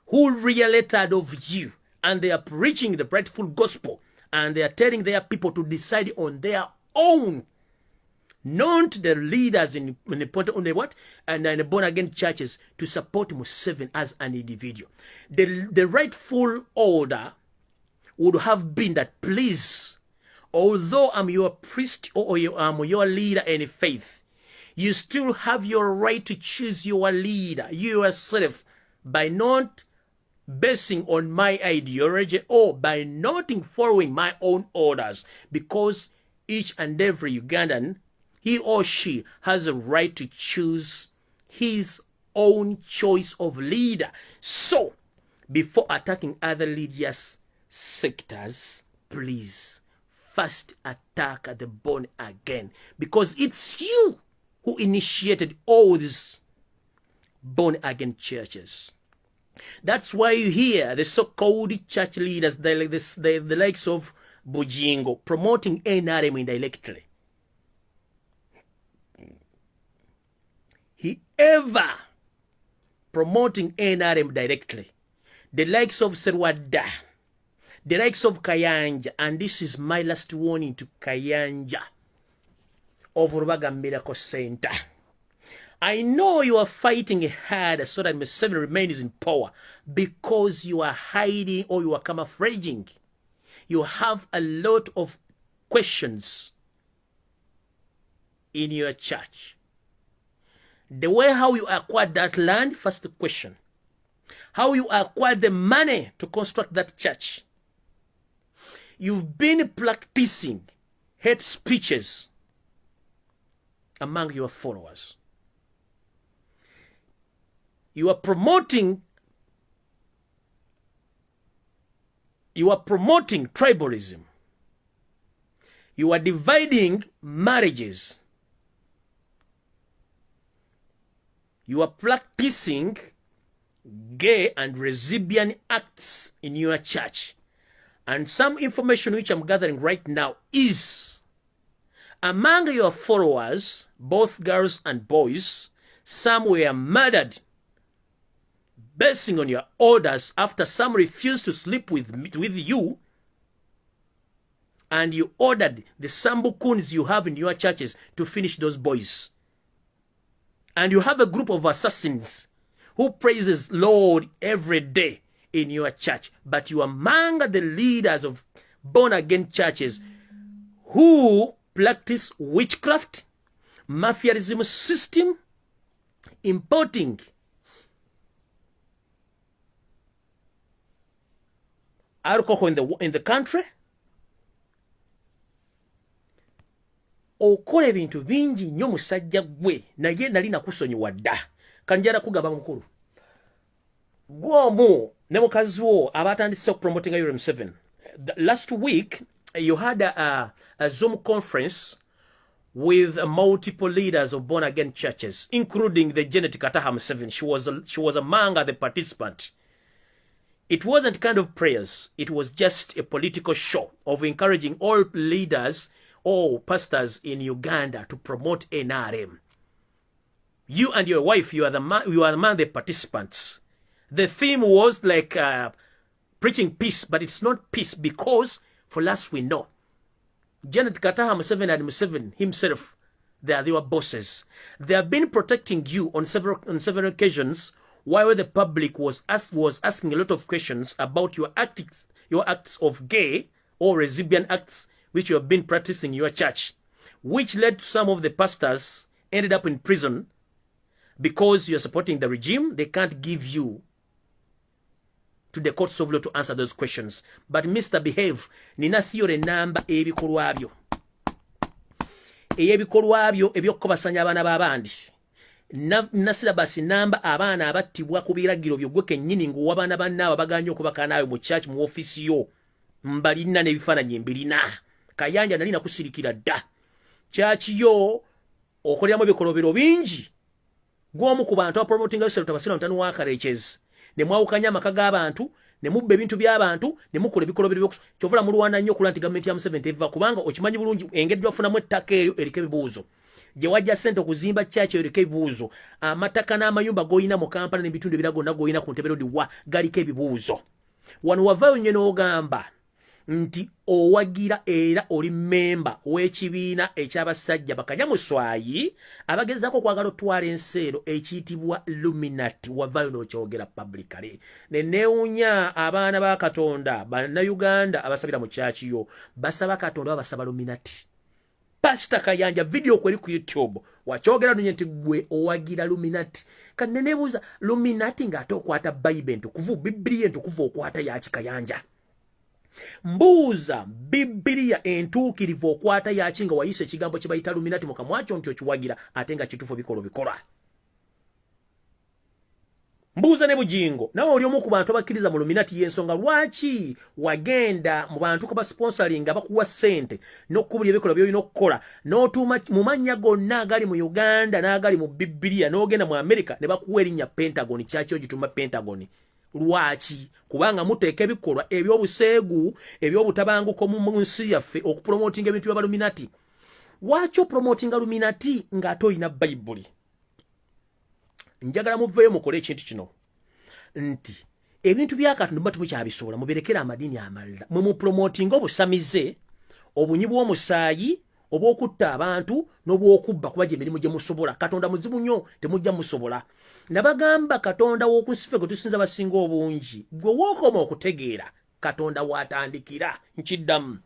who really tired of you, and they are preaching the rightful gospel, and they are telling their people to decide on their own, not the leaders in the what? And in the born-again churches to support Museveni as an individual. The rightful order would have been that, please, although I'm your priest or I'm your leader in faith, you still have your right to choose your leader yourself by not basing on my ideology or by not following my own orders, because each and every Ugandan, he or she has a right to choose his own choice of leader. So, before attacking other religious sectors, please first attack the born again, because it's you who initiated all these born again churches. That's why you hear the so-called church leaders, the likes of Bujingo, promoting NRM indirectly. He ever promoting NRM directly. The likes of Serwada, the likes of Kayanja, and this is my last warning to Kayanja of Rubaga Miracle Center. I know you are fighting hard so that Museveni remains in power, because you are hiding or you are camouflaging. You have a lot of questions in your church. The way how you acquired that land, first question. How you acquired the money to construct that church. You've been practicing hate speeches among your followers. You are promoting You are promoting tribalism. You are dividing marriages. You are practicing gay and lesbian acts in your church. And some information which I'm gathering right now is among your followers, both girls and boys, some were murdered basing on your orders after some refused to sleep with you, and you ordered the sambukuns you have in your churches to finish those boys. And you have a group of assassins who praises Lord every day in your church, but you are among the leaders of born-again churches who practice witchcraft, mafiaism system, importing alcohol in the country. Okola ebintu bingi nnyo musajja gwe, naye nali nakusonyiwa dda. Kanjala kugaba mukulu. Gwomu ne mukazi wo abatandise promoting URM7. Last week you had a Zoom conference with multiple leaders of born again churches, including the Janet Kataham 7. She was among the participants. It wasn't kind of prayers. It was just a political show of encouraging all leaders, all pastors in Uganda to promote NRM. You and your wife, you are among the participants. The theme was like preaching peace, but it's not peace because, for last we know, Janet Kataha Museveni and Museveni himself, they were bosses. They have been protecting you on several occasions, while the public was asking a lot of questions about your acts of gay or lesbian acts which you have been practicing in your church, which led to some of the pastors ended up in prison because you're supporting the regime. They can't give you to the courts of law to answer those questions. But Mr. Behave, nina theory namba ebikolwa byo. Ebikolwa byo ebyokubasanya abana babandi. Nasira basi namba abana abattibwa ku biragiro byo gwe kennyini ng'owabana bannaabo baganya okubaka naawe mu church mu office yo. Mbalina n'ebifaananyi mbirina. Kayanja nali nakusirikira dda. Church yo okoleramu ebikolobero bingi. Gw'omu ku bantu apromoting yourself tabasira ntanu wa kareches. Ne mwawukanya amaka g'abantu, ne mubba ebintu by'abantu, ne mukola ebikolobero by'okuso. Kyovula mulwana nnyo okulwa nti gavumenti ya Museveni teva kubanga okimanyi bulungi engeri gyafunamu ettaka eryo eriko ebibuuzo. Gye wajja ssente okuzimba church eriko ebibuuzo. Amataka n'amayumba g'olina mu Kampala n'ebitundu ebirala gonna g'olina ku Ntebe Road wa galiko ebibuuzo. Wano wavaayo nnyo n'ogamba nti owagira era oli memba w'ekibiina eky'abasajja bakanyamuswayi abagezaako kwagala otwala enseero ekiyitibwa Illuminati. Wavaayo n'okyogera publicly. Ne neewuunya abaana ba Katonda bannayuganda abasabira mu church yo basaba Katonda babasaba Illuminati. Pastor Kayanja video kweli ku YouTube wakyogera nunye nti gwe owagira Illuminati. Kanne neebuuza Illuminati ng'ate okwata Bible entukuvu, Bibiliya entukuvu okwata yaki Kayanja? Mbuuza Bibiliya entuukirivu okwata yaki nga wayise ekigambo kye bayita Illuminati mu kamwa kyo nti okiwagira ate nga kituufu bikola. Mbuuza ne bujingo nawe oli omu ku bantu abakkiriza mu Illuminati y'ensonga lwaki wagenda mu bantu ko basponsoring abakuwa ssente n'okkubulya ebikola by'olina okukola n'otuuma mu mannya gonna agali mu Uganda n'agali mu Bibiliya n'ogenda mu America ne bakuwa erinnya Pentagon. Kyaki ogituma Pentagon? Lwaki? Kubanga muteeka ebikolwa ebyobuseegu ebyobutabanguko mu nsi yaffe okupromotinga ebintu by'Aballuminati. Lwaki opromotinga Illuminati ng'ate olina Bayibuli? Njagala muveeyo mukole ekintu kino nti ebintu bya Katonda mba temukyabisobola mubirekera amadini amalala mwe mupromotinga obusamize, obunyi bw'omusaayi, obw'okutta abantu n'obw'okubba kuba gye mirimu gye musobola. Katonda muzibu nnyo temujja musobola. Nabagamba Katonda w'okunsife gwe tusinza basinga obungi gwe wookoma okutegeera Katonda waatandikira. Nkiddamu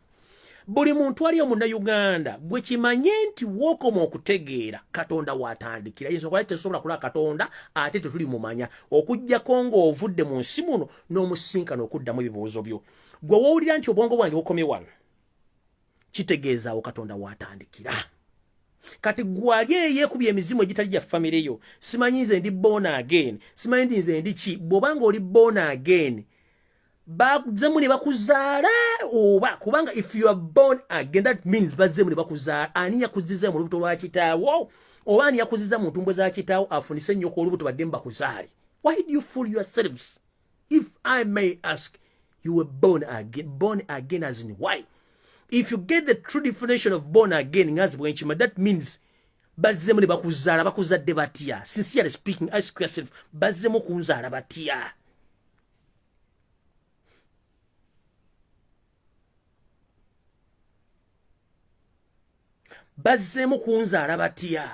buli muntu ali mu Uganda gwe kimanye nti wookoma okutegeera Katonda waatandikira. Y'ensonga lwaki tesobola kulaba Katonda ate tetuli mumanya okuggyako ng'ovudde mu nsi muno n'omusinkana okuddamu ebibuuzo byo. Gwe woowulira nti obwongo bwange bukomye wano, kitegeezaawo Katonda waatandikira. Kati gwali yeekubye emizimu egitali gya famire yo. Simanyi nze ndi born again, simanyi nti nze ndi ki. Bw'obanga oli born again, bazzemu ne bakuzaala oba kubanga if you are born again that means bazzemu ne bakuzaala ani yakuziza mu lubuto lwa kitaawo oba ani yakuziza mu ntumbwe za kitaawo afunise nnyoko olubuto badde mbakuzaale. Why do you fool yourselves? If I may ask, you were born again as in why? If you get the true definition of born again, that means bazzemu ne bakuzaala bakuzadde batya. Sincerely speaking, ask yourself, bazzemu kunzaala batya? Bazzemu kunzaala batya?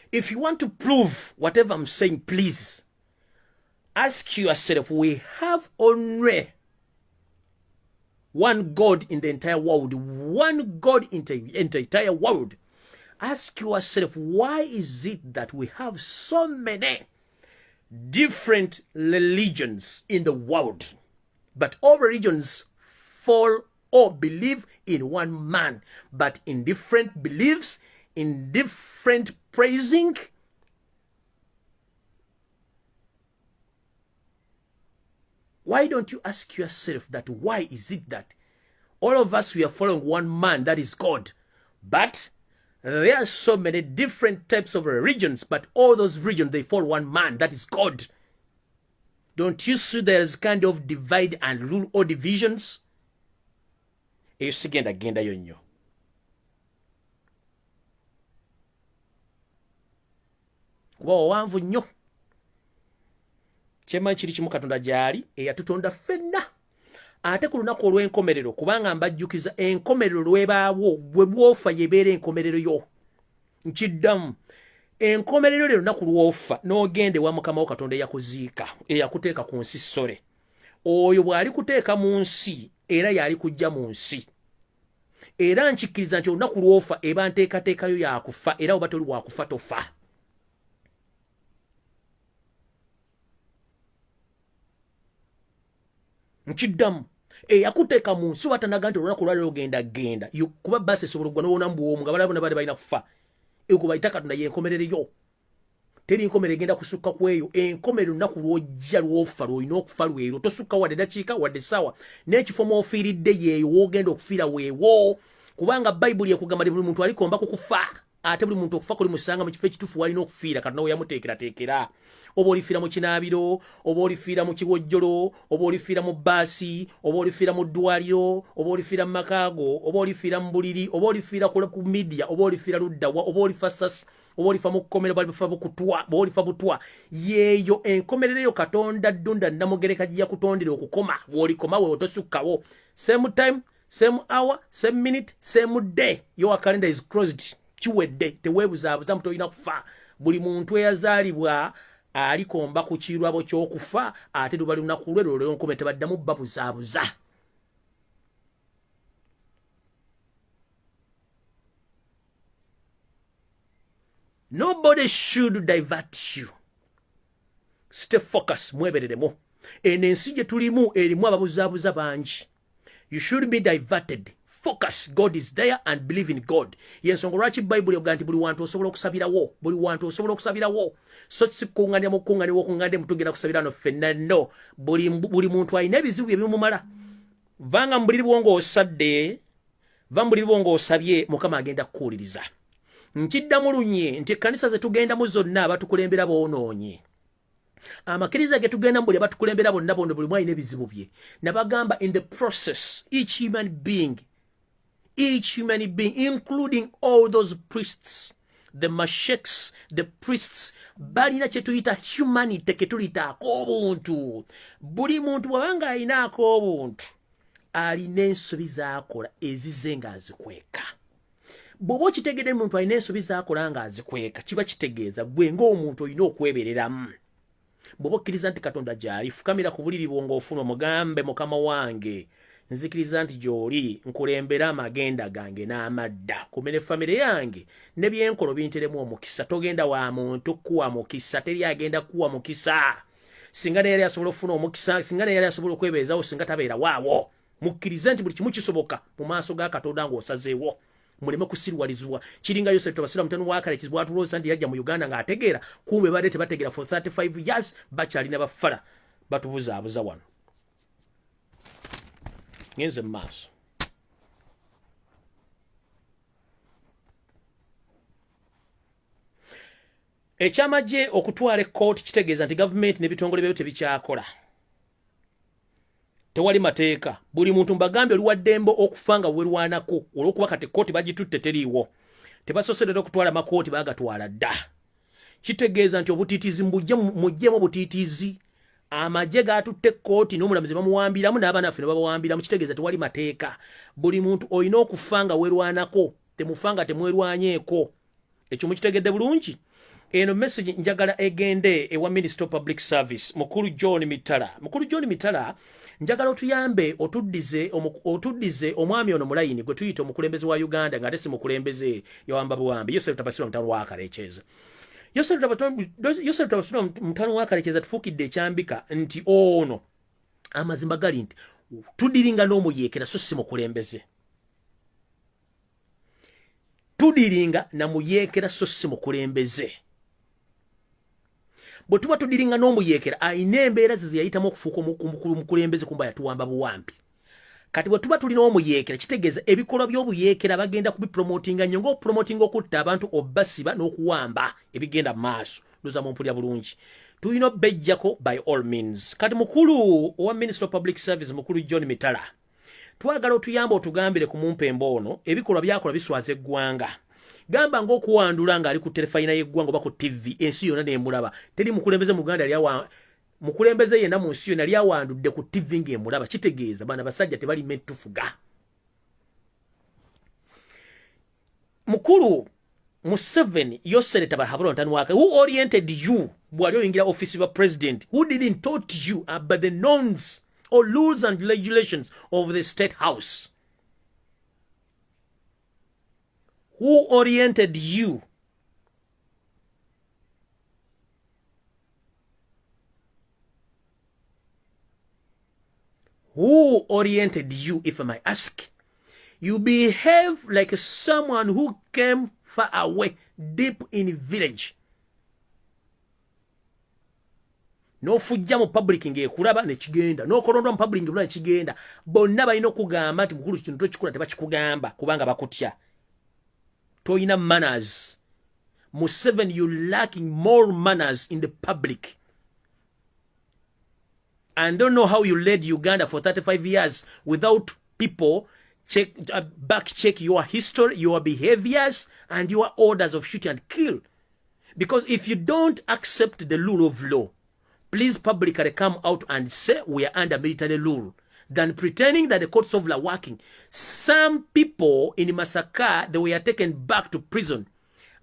If you want to prove whatever I'm saying, please ask yourself, we have only one God in the entire world, one God in the entire world. Ask yourself, why is it that we have so many different religions in the world, but all religions fall or believe in one man, but in different beliefs, in different praising? Why don't you ask yourself that why is it that all of us we are following one man, that is God, but there are so many different types of religions, but all those religions they follow one man, that is God? Don't you see there is kind of divide and rule or divisions? Eyosigenda genda yonnyo. Kuba owanvu nnyo. Kyema kiri kimu Katonda gyali eyatutonda ffenna. Ate ku lunaku olw'enkomerero kubanga mbajjukiza enkomerero lwebaawo bwe bwofa yebeera enkomerero yo. Nkiddamu. Enkomerero lero lunaku lw'ofa n'ogende wa Mukama wo Katonda eyakuziika eyakuteeka ku nsi ssole. Oyo bw'ali kuteeka mu nsi era yali kujja mu nsi. Era nkikkiriza nti olunaku lw'ofa eba nteekateekayo yakufa era oba toli wakufa tofa. Nkiddamu eyakuteeka mu nsi watanaga nti olunaku lwalero genda kuba basi esobola okugwa n'owona mbwomu nga balabona bali balina kufa. Ego bayita Katonda y'enkomerero yo. Teri enkomerero egenda kusukka ku eyo. Enkomerero lunaku lw'ojja lw'ofa lw'olina okufa lwero. Tosukka wadde dakiika wadde ssaawa. N'ekifo mw'ofiiridde yeeyo w'ogenda okufiira weewo. Kubanga Bayibuli ekugamba buli muntu alikomba kukufa. Ate buli muntu okufa kuli musanga mu kifo ekituufu walina okufiira Katonda we yamuteekerateekera. Oba olifiira mu kinaabiro, oba olifiira mu kiwojjolo, oba olifiira mu bbaasi, oba olifiira mu ddwaliro, oba olifiira mu makaago, oba olifiira mu buliri, oba olifiira ku media, oba olifiira luddawa, oba olifa sasi, oba olifa mu kkomero, oba olifa bukutwa, oba olifa butwa. Yeeyo enkomerero yo Katonda ddunda Namugereka gye yakutondera okukoma. Bw'olikoma weewo tosukkawo. Same time, same hour, same minute, same day. Your calendar is closed. Kiwedde. Teweebuzaabuza mu tolina kufa. Buli muntu eyazaalibwa alikomba ku kirwabo ky'okufa ate lubali lunaku lwero lw'enkome tebaddamu babuzaabuza. Nobody should divert you. Stay focused, mwebereremu. Eno ensi gye tulimu erimu ababuzaabuza bangi. You should be diverted. Focus. God is there and believe in God. Yensonga lwaki Bayibuli evuga nti buli wantu osobola okusabirawo. Buli wantu osobola okusabirawo. So sikunganya mu kunganya wokungande mutugenda kusabira no ffenna no. Buli muntu alina ebizibu ebimumala. Vanga mbuliri bwongo osadde. Vambuliri bwongo osabye Mukama agenda kukuwuliriza. Nkiddamu lunye nti ekkanisa ze tugendamu zonna abatukulembera boonoonye. Amakiriza ge tugenda mbuli abatukulembera bonna bono buli mwalina ebizibu bye. Nabagamba in the process each human being, including all those priests, the masheks, the priests, balina kye tuyita humanity ke tulitaako obuntu. Buli muntu bw'abanga alinaako obuntu alina ensobi z'akola ezize ng'azikweka. Bw'oba okitegedde muntu alina ensobi z'akola ng'azikweka kiba kitegeeza gwe ng'omuntu olina okwebereramu. Bw'oba okkiriza nti Katonda gy'ali fukamira ku buliri bwo ng'ofuna mugambe Mukama wange nzikiriza nti gy'oli nkulembera amagenda gange n'amadda kumene famire yange ne byenkolo binteremu omukisa. Togenda wa muntu kuwa mukisa, teri agenda kuwa mukisa. Singa ne yali asobola okufuna omukisa, singa ne yali asobola okwebeezawo, singa tabeera waawo. Mukkirize nti buli kimu kisoboka mu maaso ga Katonda ng'osazeewo. muleme kusirwalizibwa kiringa yose tubasira mutano wakale kizbwatuloza ndi yajja mu Uganda nga ategeera kumbe bade tebategeera for 35 years bachali ne bafala batubuza abuza wano ngenze maso ekyamaje okutwala court kitegeeza nti government ne bitongole byo tebikyakola tewali mateeka buli muntu mbagambe oli waddembo okufanga werwanako olwokuba kati court bagitutte teriiwo tebasosedde okutwala makooti bagatwala dda kitegeeza nti obutiitiizi mujjemu butiitiizi amaje gatutte court n'omulamuzi bamuwambiramu n'abaana baffe ne babawambiramu kitegeeza tewali mateeka buli muntu olina okufanga werwanako temufanga temwerwanyeeko ekyo mukitegedde bulungi eno message njagala egende ewa Minister of Public Service mukulu John Mitala njagala otuyambe otuddize omwami ono mulayini gwe tuyita omukulembeze wa Uganda nga tesi mukulembeze yawamba buwambi Yosef Tabasula mutano wakalekeza Yosef Tabasula mutano wakalekeza tufukidde ekyambika nti ono amazimba gali nti tudiringa n'omuyekera so si mukulembeze tudiringa na muyekera so si mukulembeze bwe tuba tudiringa n'omuyekera ayina embeera ze yayitamu okufuuka omukulembeze kumba yatuwamba buwambi kati bwe tuba tulina omuyekera kitegeeza ebikolwa by'obuyekera bagenda kubipromotinga nnyo ng'okupromotinga okutta abantu obbasiba n'okuwamba ebigenda mu maaso ndoza mu mpulya bulungi tulina obbejjako by all means kati mukulu owa Minister of Public Service mukulu John Mitala twagala otuyamba otugambire ku mumpembo ono ebikolwa byakola biswaza eggwanga gamba ng'okuwandula ng'ali ku telefayina y'eggwanga oba ku TV ensi yonna n'emulaba teri mukulembeze mu Uganda mukulembeze yenna mu nsi yonna yali awandudde ku TV ng'emulaba kitegeeza bana basajja tebali metufuga mukulu Museveni yosereta bahabula ntanu wake who oriented you bwali oyingira office of president who didn't taught you about the norms or rules and regulations of the state house who oriented you if I may ask you behave like someone who came far away deep in village no fujja mu public ng'ekulaba ne kigenda no kolondwa mu public ng'ekulaba ne kigenda bonna balina okugamba nti mukulu kintu tokikola tebakikugamba kubanga bakutya toyina manners Museveni you lacking more manners in the public and don't know how you led Uganda for 35 years without people back check your history, your behaviors and your orders of shoot and kill because if you don't accept the rule of law please publicly come out and say we are under military rule than pretending that the courts of law are working. Some people in Masaka, they were taken back to prison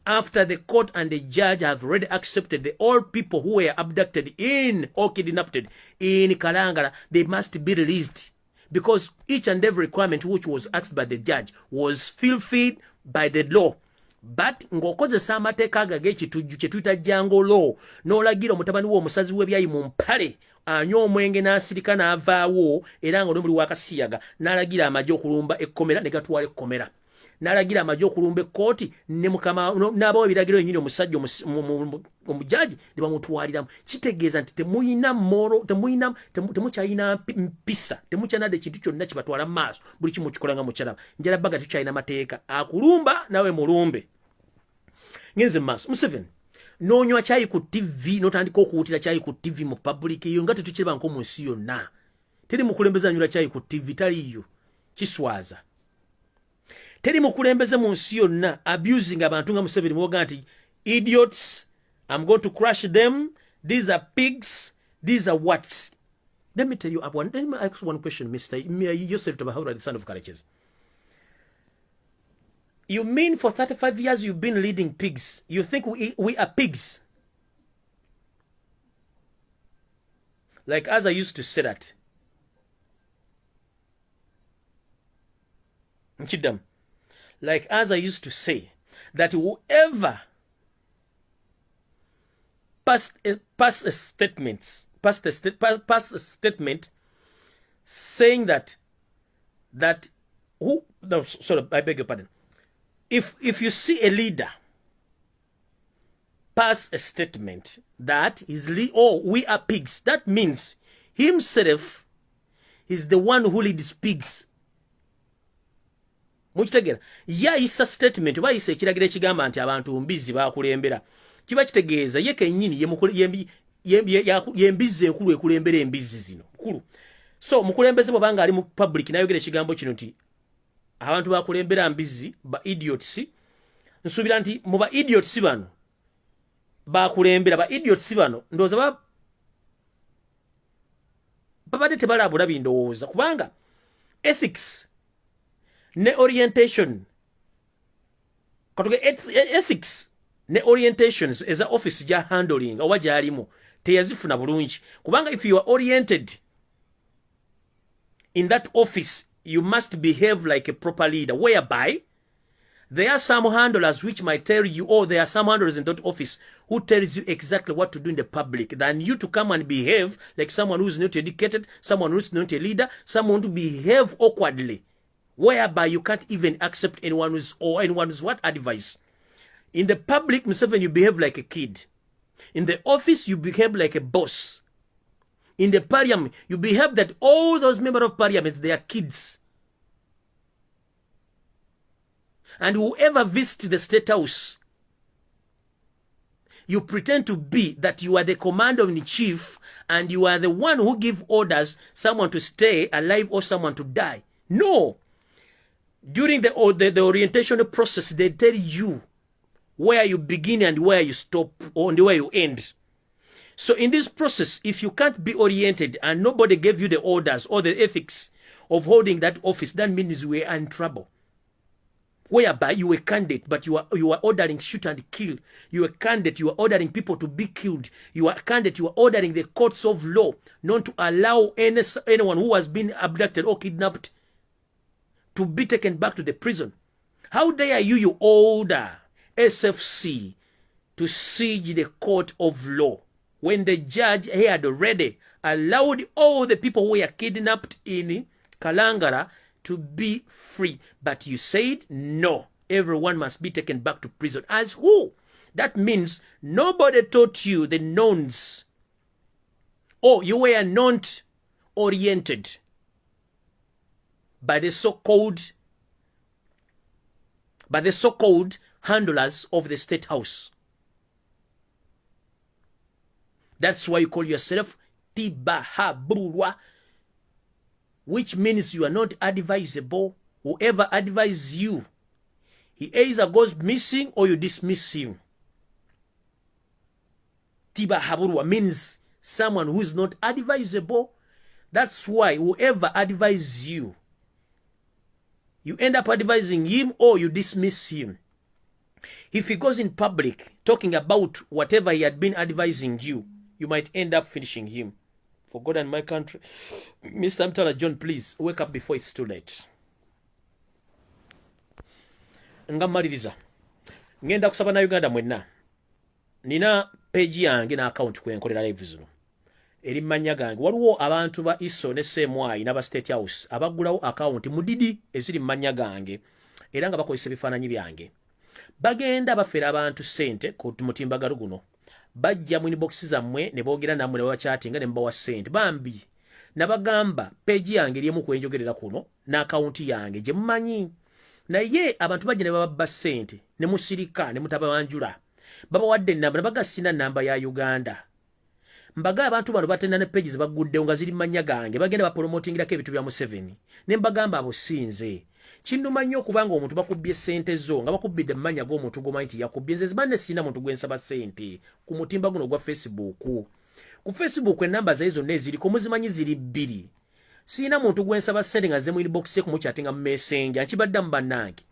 after the court and the judge have already accepted the all people who were abducted or kidnapped in Kalangala, they must be released because each and every requirement which was asked by the judge was fulfilled by the law. But ng'okozesa amateeka ago ag'ekitujju kye tuyita jango law n'olagira omutabani w'omusazi w'ebyayi mu mpale anywa omwenge n'asirika n'avaawo era nga oli muli wakasiyaga n'alagira amagye okulumba ekkomera ne gatwala ekkomera n'alagira amagye okulumba ekkooti ne mukama n'abawo ebiragiro yennyini omusajja omujaji ne bamutwaliramu kitegeeza nti temukyalina mpisa temukyanadde ekintu kyonna kibatwala mu maaso buli kimu kikola nga mukyalaba njala baga tukyalina mateeka akulumba nawe mulumbe ngenze mu maaso Museveni n'onywa kyayi ku TV n'otandika okuwutira kyayi ku TV mu public eyo nga tetukireba nko mu nsi yonna teri mukulembeza anyula kyayi ku TV taliyo kiswaza teri mukulembeze mu nsi yonna abusing abantu nga Museveni mwoga nti idiots I'm going to crush them these are pigs these are what let me tell you let me ask one question Mr. Yosef Tabahura the son of Karaches. You mean for 35 years you've been leading pigs? You think we are pigs? Like as I used to say that. Chidam. Like as I used to say that whoever passed a statement saying that I beg your pardon. if you see a leader pass a statement that is we are pigs, that means himself is the one who leads pigs. Mukitegera yayisa statement bayisa ekiragiro ekigamba nti abantu mbizi bakulembera kiba kitegeeza ye kennyini yembizi enkulu ekulembera embizi zino mukulu. So mukulembeze bwabanga ali mu public nayogera ekigambo kino nti abantu bakulembera mbizi ba idiots, nsubira nti mu ba idiots bano bakulembera ba idiots bano ndoza babade tebalabula bindowooza kubanga ethics ne orientation katoke ethics ne orientations as a office ja handling oba jalimo teyazifuna bulungi kubanga if you are oriented in that office you must behave like a proper leader, whereby there are some handlers which might tell you, or there are some handlers in that office who tells you exactly what to do in the public, than you to come and behave like someone who's not educated, someone who's not a leader, someone to behave awkwardly, whereby you can't even accept anyone's what advice. In the public, Museveni, you behave like a kid. In the office, you behave like a boss. In the parliament, you behave that all those members of parliament, they are kids. And whoever visits the state house, you pretend to be that you are the commander-in-chief and you are the one who give orders someone to stay alive or someone to die. No. During the orientation process, they tell you where you begin and where you stop, or where you end. So in this process, if you can't be oriented and nobody gave you the orders or the ethics of holding that office, that means we are in trouble. Whereby you were candidate, but you are ordering shoot and kill. You are candidate, you are ordering people to be killed. You are candidate, you are ordering the courts of law not to allow anyone who has been abducted or kidnapped to be taken back to the prison. How dare you order SFC to siege the court of law when the judge had already allowed all the people who were kidnapped in Kalangala to be free? But you said no, everyone must be taken back to prison. As who? That means nobody taught you the knowns. Oh, you were not oriented by the so-called handlers of the state house. That's why you call yourself Tibahaburwa, which means you are not advisable. Whoever advises you, he either goes missing or you dismiss him. Tibahaburwa means someone who is not advisable. That's why whoever advises you, you end up advising him or you dismiss him. If he goes in public talking about whatever he had been advising you, you might end up finishing him. For God and my country. Mr. Mtala John, please wake up before it's too late. Ngamaliriza. Ngenda kusaba na Uganda mwenna. Nina page yange na account kwenkolera live zino. Eri manya gange waliwo abantu ba ISO ne semwai na ba State House abagulawo account mudidi eziri manya gange era nga bakozesa bifaananyi byange. Bagenda bafera abantu sente ku mutimbagalo guno. Bajja mu inbox zammwe ne boogera nammwe ne bachatinga ne mbawa sente bambi nabagamba page yange eri emu kwenjogerera kuno na account yange gye mumanyi naye abantu bajja ne babba sente ne musirika ne mutababanjula baba wadde namba nabaga sina namba ya Uganda mbaga abantu bano batenda ne pages bagudde nga ziri manya gange bagenda ba promotingirako ebitu bya museveni ne mbagamba abo sinze kinduma nnyo kubanga omuntu bakubbye sente zo nga bakubbidde mmanya g'omuntu g'omanyi nti yakubbye nze zibanne sina muntu gwensaba sente ku mutimba guno gwa Facebook. Ku Facebook enamba zaizo neziriko muzimanyi ziri bbiri. Sina muntu gwensaba sente nga ze mu inbox ye kumuchatinga mu messenger nkibadda mu bannange.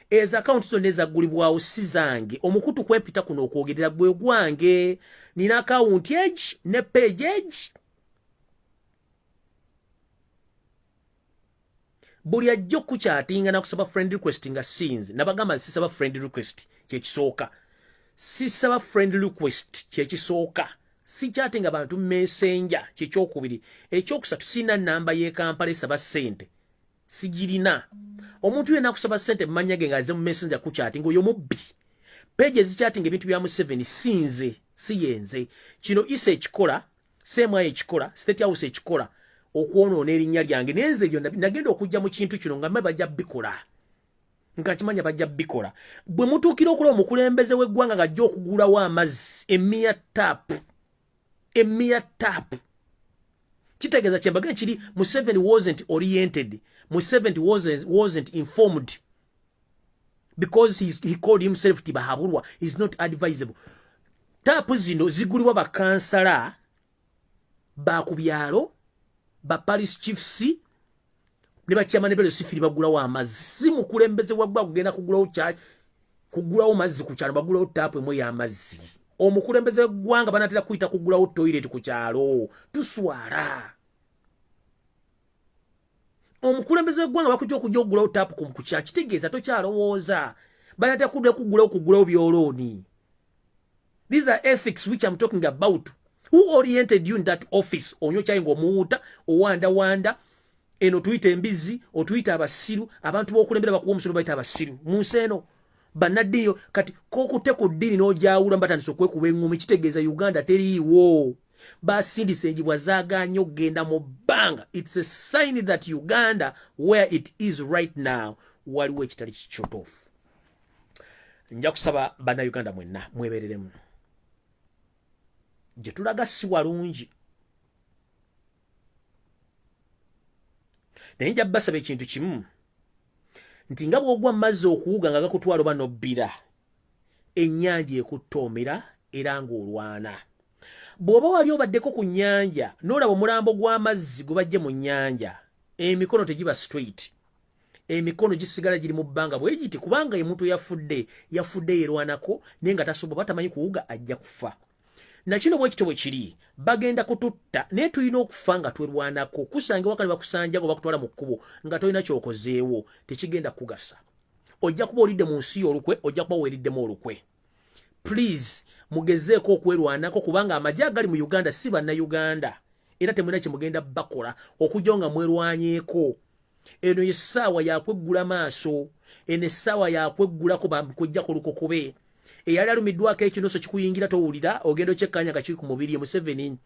Ezo account zo nezagulibwawo si zange. Omukutu kwepita kuno okwogerera gwe gwange. Nina account age ne page age. Buli ajjo kuchatinga na kusaba friend request nga sinze nabagamba sisaba friend request kye kisooka sisaba friend request kye kisooka si chatting abantu messenger kye kyokubiri ekyokusatu sina namba ye Kampala esaba sente sigirina omuntu yena akusaba sente mmanya ge ngaze mu messenger ku chatting oyo mubbi pages chatting ebintu bya museveni sinze siyenze kino ise ekikola sema ekikola state house ekikola okwonoona erinnya lyange nenze byo nagenda okujja mu kintu kino nga bajja bikola nkakimanya bajja bikola bwe mutuukira okulola omukulembeze w'eggwanga gajja okugulawo amazzi emia tap kitegeeza kyembaga kiri Museveni wasn't oriented Museveni wasn't informed because he called himself Tibahabulwa is not advisable tap zino zigulibwa bakansala bakubyalo ba parish chiefs ne bachairman belo sifiri bagulawo amazzi mukulembeze wagwa kugenda kugulawo mazzi ku kyalo bagulawo tap emwe ya mazzi omukulembeze gwanga banatira kuita kugulawo toilet ku kyalo tuswala omukulembeze gwanga bakujja okujja okugulawo tap ku kyalo kitegeeza tokyalowooza banatira kugulawo byoloni. These are ethics which I'm talking about. Who oriented you in that office? Onyo chaingo muuta, wanda, eno tuite embizi, o tuite abasiru, abantu bokulembera bakuwa musoro baita abasiru. Museno, banadiyo, kati koko teko dini no jaula mbataniso kwe kuwengumi, kitegeeza Uganda teri wo. Basindi senji wazaga nyo genda mobanga. It's a sign that Uganda, where it is right now, waliwe chitali chichotofu. Nja kusaba bana Uganda mwenna, mwebereremu. Je tulaga si walungi nenja basabe ekintu kimu nti nga bwogwa mazzi okuwuga nga gakutwala oba nobbira ennyanja ekutomera era ng'olwana bw'oba wali obaddeko ku nnyanja n'olaba omulambo gw'amazzi gwe bajje mu nnyanja emikono tegiba straight emikono gisigala giri mu bbanga bwe giti kubanga omuntu yafudde yerwanako naye nga tasobola tamanyi kuwuga ajja kufa. Na kino bwekito bwe kiri bagenda kututta naye tulina okufa nga twerwanako kusanga wakali bakusanja ngo bakutwala mu kkubo nga tolina kyokozeewo tekigenda kugasa ojja kuba olidde mu nsi olukwe ojja kuba weeriddemu olukwe. Please mugezeeko okwerwanako kubanga amagye agali mu Uganda si bannayuganda era temulina kye mugenda bakola okujja nga mwerwanyeeko. Eno essaawa yakweggula maaso eno essaawa yakweggulako bamukujja ku lukokube eyali alumiddwako ekinoso kikuyingira towulira ogenda okyekkaanya nga kiri ku mubiri Museveni.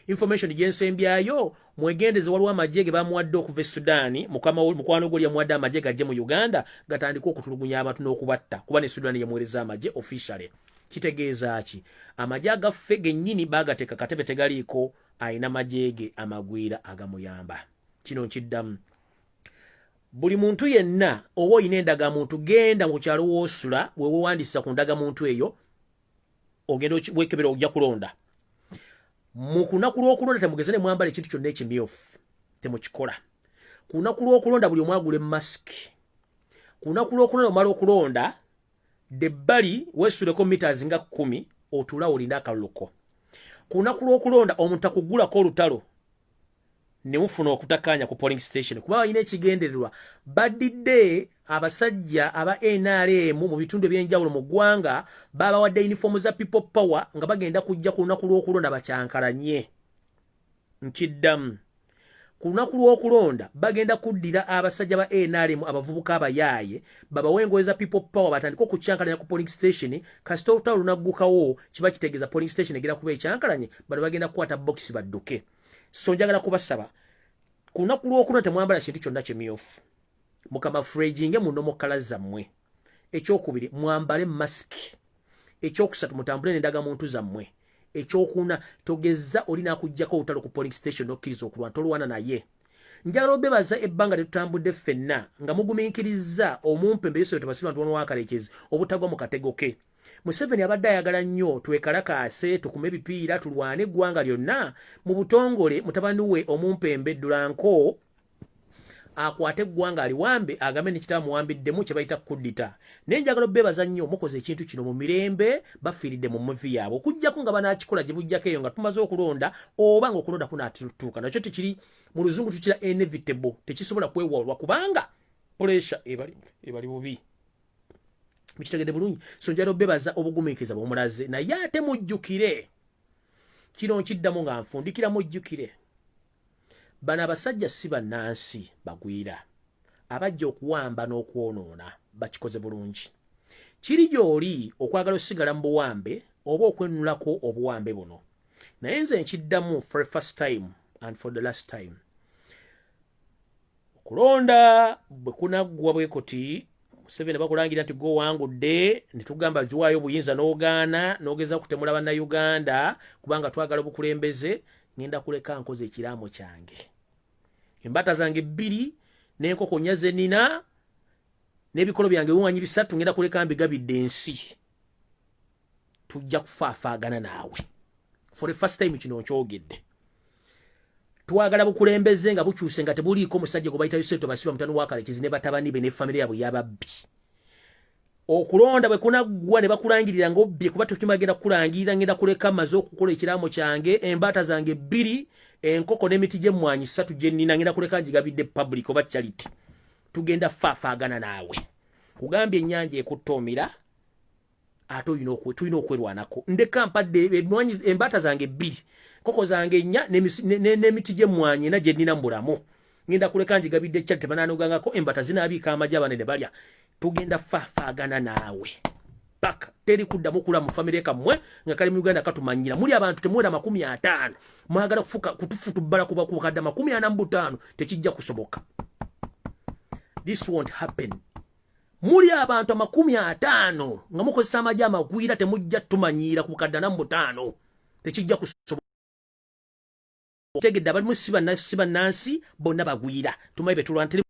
Information gyensembyayo mwegendeze waliwo amagye ge bamuwadde okuva e Sudaani mukwano gwe yamuwadde amagye gajje mu Uganda gatandika okutulugunya abantu n'okubatta kuba ne Sudaani yamuweereza amagye officially. Kitegeeza ki amagye agaffe gennyini baagateeka katebe tegaliiko ayina magye ge amagwira agamuyamba. Kino nkiddamu buli muntu yenna oba oyina endaga muntu genda mu kyalo woosula wewe wandisa ku ndaga muntu eyo ogenda wekebera ojja kulonda mu kunaku lw'okulonda temugeze ne mwambala ekintu kyonna ekimyufu temukikola. Ku lunaku lw'okulonda buli omu agule masiki. Ku lunaku lw'okulonda omala okulonda debbali weesuleko meters nga 10 otula olina akaluluko. Ku lunaku lw'okulonda omuntu akugulako olutalo ne mufuna okutakanya ku polling station kuba bayina ekigendererwa badidde abasajja aba NRM mu bitundu ebyenjawulo mu ggwanga babawadde uniform za people power nga bagenda kujja ku lunaku lw'okulonda bakyankalanye. Nkiddamu ku lunaku lw'okulonda bagenda kuddira abasajja ba NRM abavubuka abayaaye babawe engoye za people power batandika okukyankalanya ku polling station kasita olutalo lunaggukawo kiba kitegeeza polling station egenda kuba ekyankalanye bano bagenda kukwata box badduke. So njagala kubasaba ku lunaku lw'okulonda temwambala kintu kyonna kimyufu mukama frejinge mu nnomo kala zammwe. Ekyokubiri mwambale masiki. Ekyokusatu mutambule n'endaga muntu zammwe. Ekyokuna togezza olina akuggyako olutalo ku polling station n'okkiriza okulwana tolwana naye. Njagala obebaza ebbanga lyetutambudde ffenna nga mugumiikiriza omumpembe Yesu tebasirwa ntono wakarekezi obutagwa mu katego ke. Museveni abadde ayagala nnyo twekalakaase tukume ebipiira tulwane eggwanga lyonna mu butongole mutabani we omumpembe Dulanko akwate eggwanga aliwambe agambe nekitaba muwambiddemu kye bayita kudita. Naye njagala obebaza nnyo mukoze ekintu kino mu mirembe bafiiridde mu muvi yaabwe okujjako nga banaakikola gye bujjako eyo nga tumaze okulonda oba nga okulonda kunaatuuka nakyo tekiri mu luzungu tukira inevitable tekisobola kwewalwa kubanga pressure ebali bubi. Mukitegedde bulungi. So njagala obebaza obugumiikiriza bw'omulaze naye ate mujjukire kino nkiddamu nga nfundikira mujjukire bano abasajja si bannansi bagwira abajja okuwamba n'okwonoona bakikoze bulungi. Kiri gy'oli okwagala osigala mu buwambe oba okwenunulako obuwambe buno. Naye nze nkiddamu for the first time and for the last time. Okulonda bwe kunaggwa bwe kuti Museveni bakulangira nti go wangudde ne tugamba ziwaayo obuyinza n'ogaana n'ogeza kutemula bannayuganda kubanga twagala obukulembeze, ngenda kuleka nkoze ekiraamo kyange. Embata zange 2 n'enkoko nyaze nina n'ebikolo byange biwanyi 3 ngenda kuleka mbigabidde ensi. Tujja kufaafaagana naawe. For the first time kino nkyogedde. Twagala bukulembeze nga bukyuse nga tebuliiko musajja gwe bayita Yuseto Basiba mutano wa Kalekizi ne batabani be ne family yabwe yababbi. Okulonda bwe kunaggwa ne bakulangirira ng'obbye kuba tukimagenda kulangirira ngenda kuleka maze okukola ekiraamo kyange, embata zange 2, enkoko n'emiti gy'emmwanyi 3 gye nnina ngenda kuleka ngigabidde public oba charity. Tugenda faafaagana naawe. Kugambye ennyanja ekuttoomera ate tulina okwerwanako. Ndeka mpadde emmwanyi embata zange 2, koko zange 4 n'emiti gy'emmwanyi na gye nnina mu bulamu. Ngenda kuleka ngigabidde charity banaanogangako embata zinaabiika amagi abanene balya. Tugenda faafaagana naawe. Paka teri kuddamu kula mu family kammwe nga kali mu Uganda katumanyira. Muli abantu temwera 50. Mwagala kufuka kutufutubbala kuba kubakadda 45 tekijja kusoboka. This won't happen. Muli abantu 50 nga mukozesa amagi amagwira temujja tumanyira kubakadda 45 tekijja kusoboka. Tegedde abalimu siba nansi bonna bagwira tumayibe tulwantire